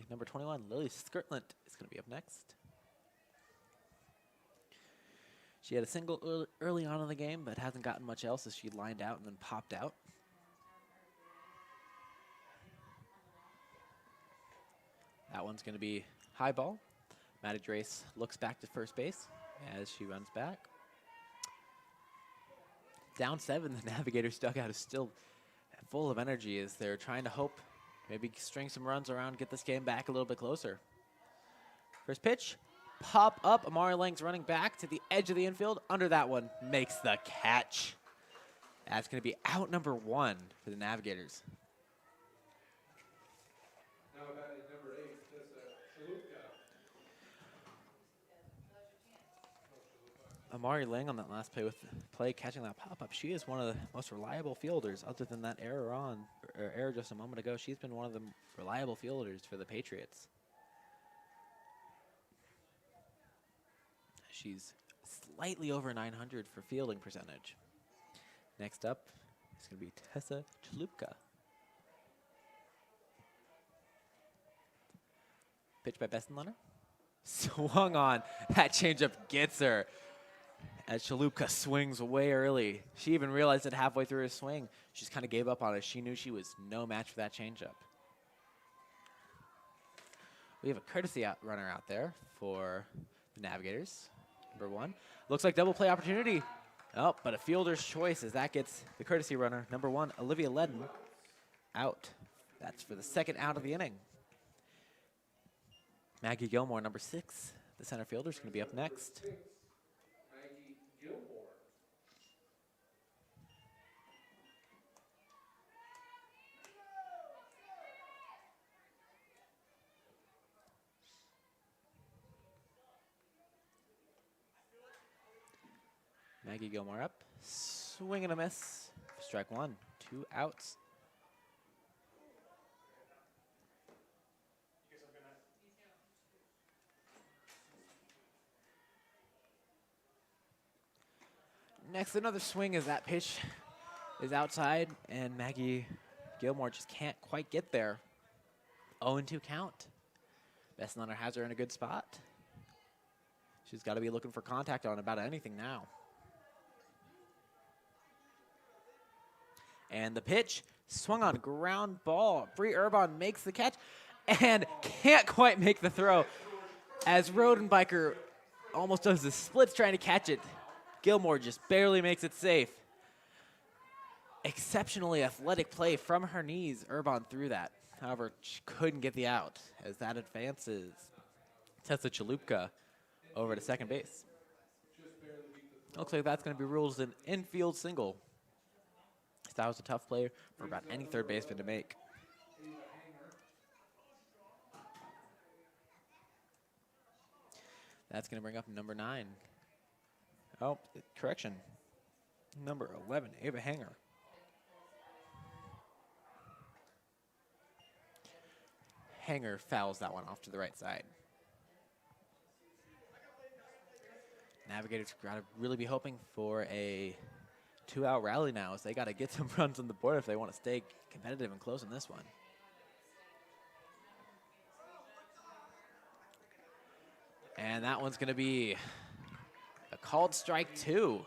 A: Number 21, Lily Skirtland, is going to be up next. She had a single early on in the game, but hasn't gotten much else as she lined out and then popped out. That one's going to be high ball. Maddie Rosmus looks back to first base as she runs back. Down 7, the Navigators dugout is still full of energy as they're trying to hope maybe string some runs around, get this game back a little bit closer. First pitch, pop up. Amari Lang's running back to the edge of the infield. Under that one, makes the catch. That's going to be out number 1 for the Navigators.
B: Now batting number 8, Tessa Chalupa.
A: Amari Lang on that last play catching that pop-up. She is one of the most reliable fielders other than that error just a moment ago. She's been one of the reliable fielders for the Patriots. She's slightly over 900 for fielding percentage. Next up is going to be Tessa Chalupa. Pitch by Bessenlerner. Swung on. That changeup gets her. As Chalupa swings way early. She even realized it halfway through her swing. She just kind of gave up on it. She knew she was no match for that changeup. We have a courtesy runner out there for the Navigators. Number 1. Looks like double play opportunity. Oh, but a fielder's choice as that gets the courtesy runner. Number 1, Olivia Ledden, out. That's for the 2nd out of the inning. Maggie Gilmore, number 6, the center fielder, is going to be up next.
B: Maggie Gilmore.
A: Maggie Gilmore up, swing and a miss. Strike 1, 2 outs. Next, another swing as that pitch is outside, and Maggie Gilmore just can't quite get there. 0-2 count.
C: Bessenlerner has her in a good spot. She's got to be looking for contact on about anything now. And the pitch swung on ground ball. Bree Urban makes the catch and can't quite make the throw as Rodenbecker almost does the splits trying to catch it. Gilmore just barely makes it safe. Exceptionally athletic play from her knees. Urban threw that. However, she couldn't get the out as that advances Tessa Chalupa over to second base. Looks like that's going to be ruled as an infield single. That was a tough play for about any third baseman to make. That's going to bring up number 9. Oh, correction. Number 11, Ava Hanger. Hanger fouls that one off to the right side. Navigators got to really be hoping for a 2-out rally now, as they got to get some runs on the board if they want to stay competitive and close in this one. And that one's going to be a called strike 2.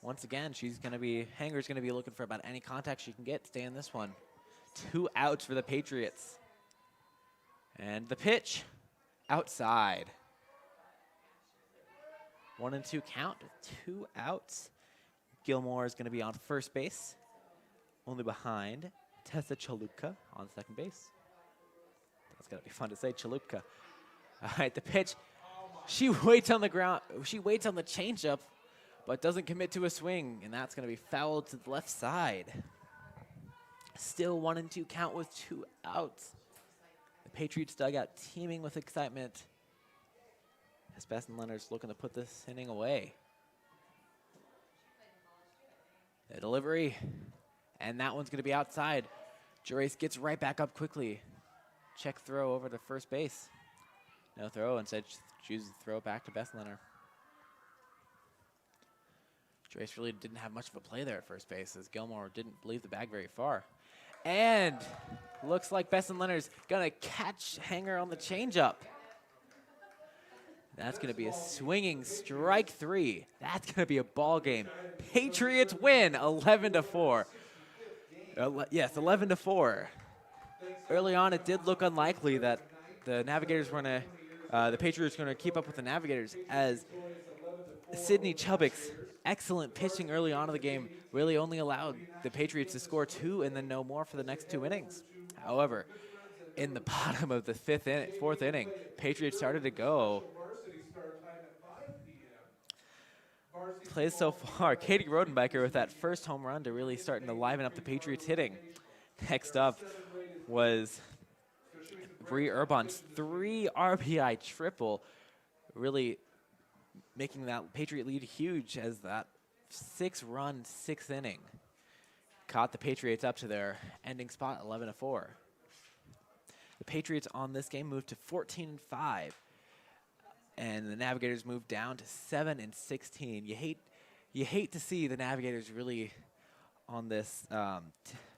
C: Once again, Hanger's going to be looking for about any contact she can get to stay in this one. 2 outs for the Patriots. And the pitch outside. 1-2 count, 2 outs. Gilmore is going to be on first base, only behind Tessa Chalupa on second base. That's going to be fun to say, Chalupa. All right, the pitch. She waits on the ground. She waits on the changeup, but doesn't commit to a swing, and that's going to be fouled to the left side. Still 1-2 count with 2 outs. The Patriots dugout teeming with excitement as Bessenlerner's looking to put this inning away. The delivery, and that one's going to be outside. Jurace gets right back up quickly. Check throw over to first base. No throw, instead chooses to throw it back to Bessenlerner. Jurace really didn't have much of a play there at first base as Gilmore didn't leave the bag very far. And looks like Bessenlerner's going to catch Hanger on the changeup. That's going to be a swinging strike 3. That's going to be a ball game. Patriots win 11-4. Yes, 11-4. Early on, it did look unlikely that the Navigators were going to, the Patriots were going to keep up with the Navigators, as Sydney Chubbuck's excellent pitching early on in the game really only allowed the Patriots to score 2 and then no more for the next 2 innings. However, in the bottom of the 4th inning, Patriots started to go. Plays so far, Katie Rodenbecker with that first home run to really starting to liven up the Patriots hitting. Next up was Bree Urban's 3 RBI triple, really making that Patriot lead huge as that 6-run 6th inning caught the Patriots up to their ending spot, 11-4. The Patriots on this game moved to 14-5. And the Navigators moved down to 7-16. You hate to see the Navigators really on this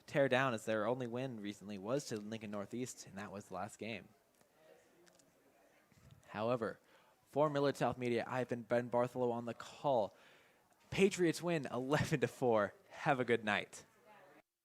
C: tear down, as their only win recently was to Lincoln Northeast, and that was the last game. However, for Millard South Media, I've been Ben Bartholow on the call. Patriots win 11-4. Have a good night.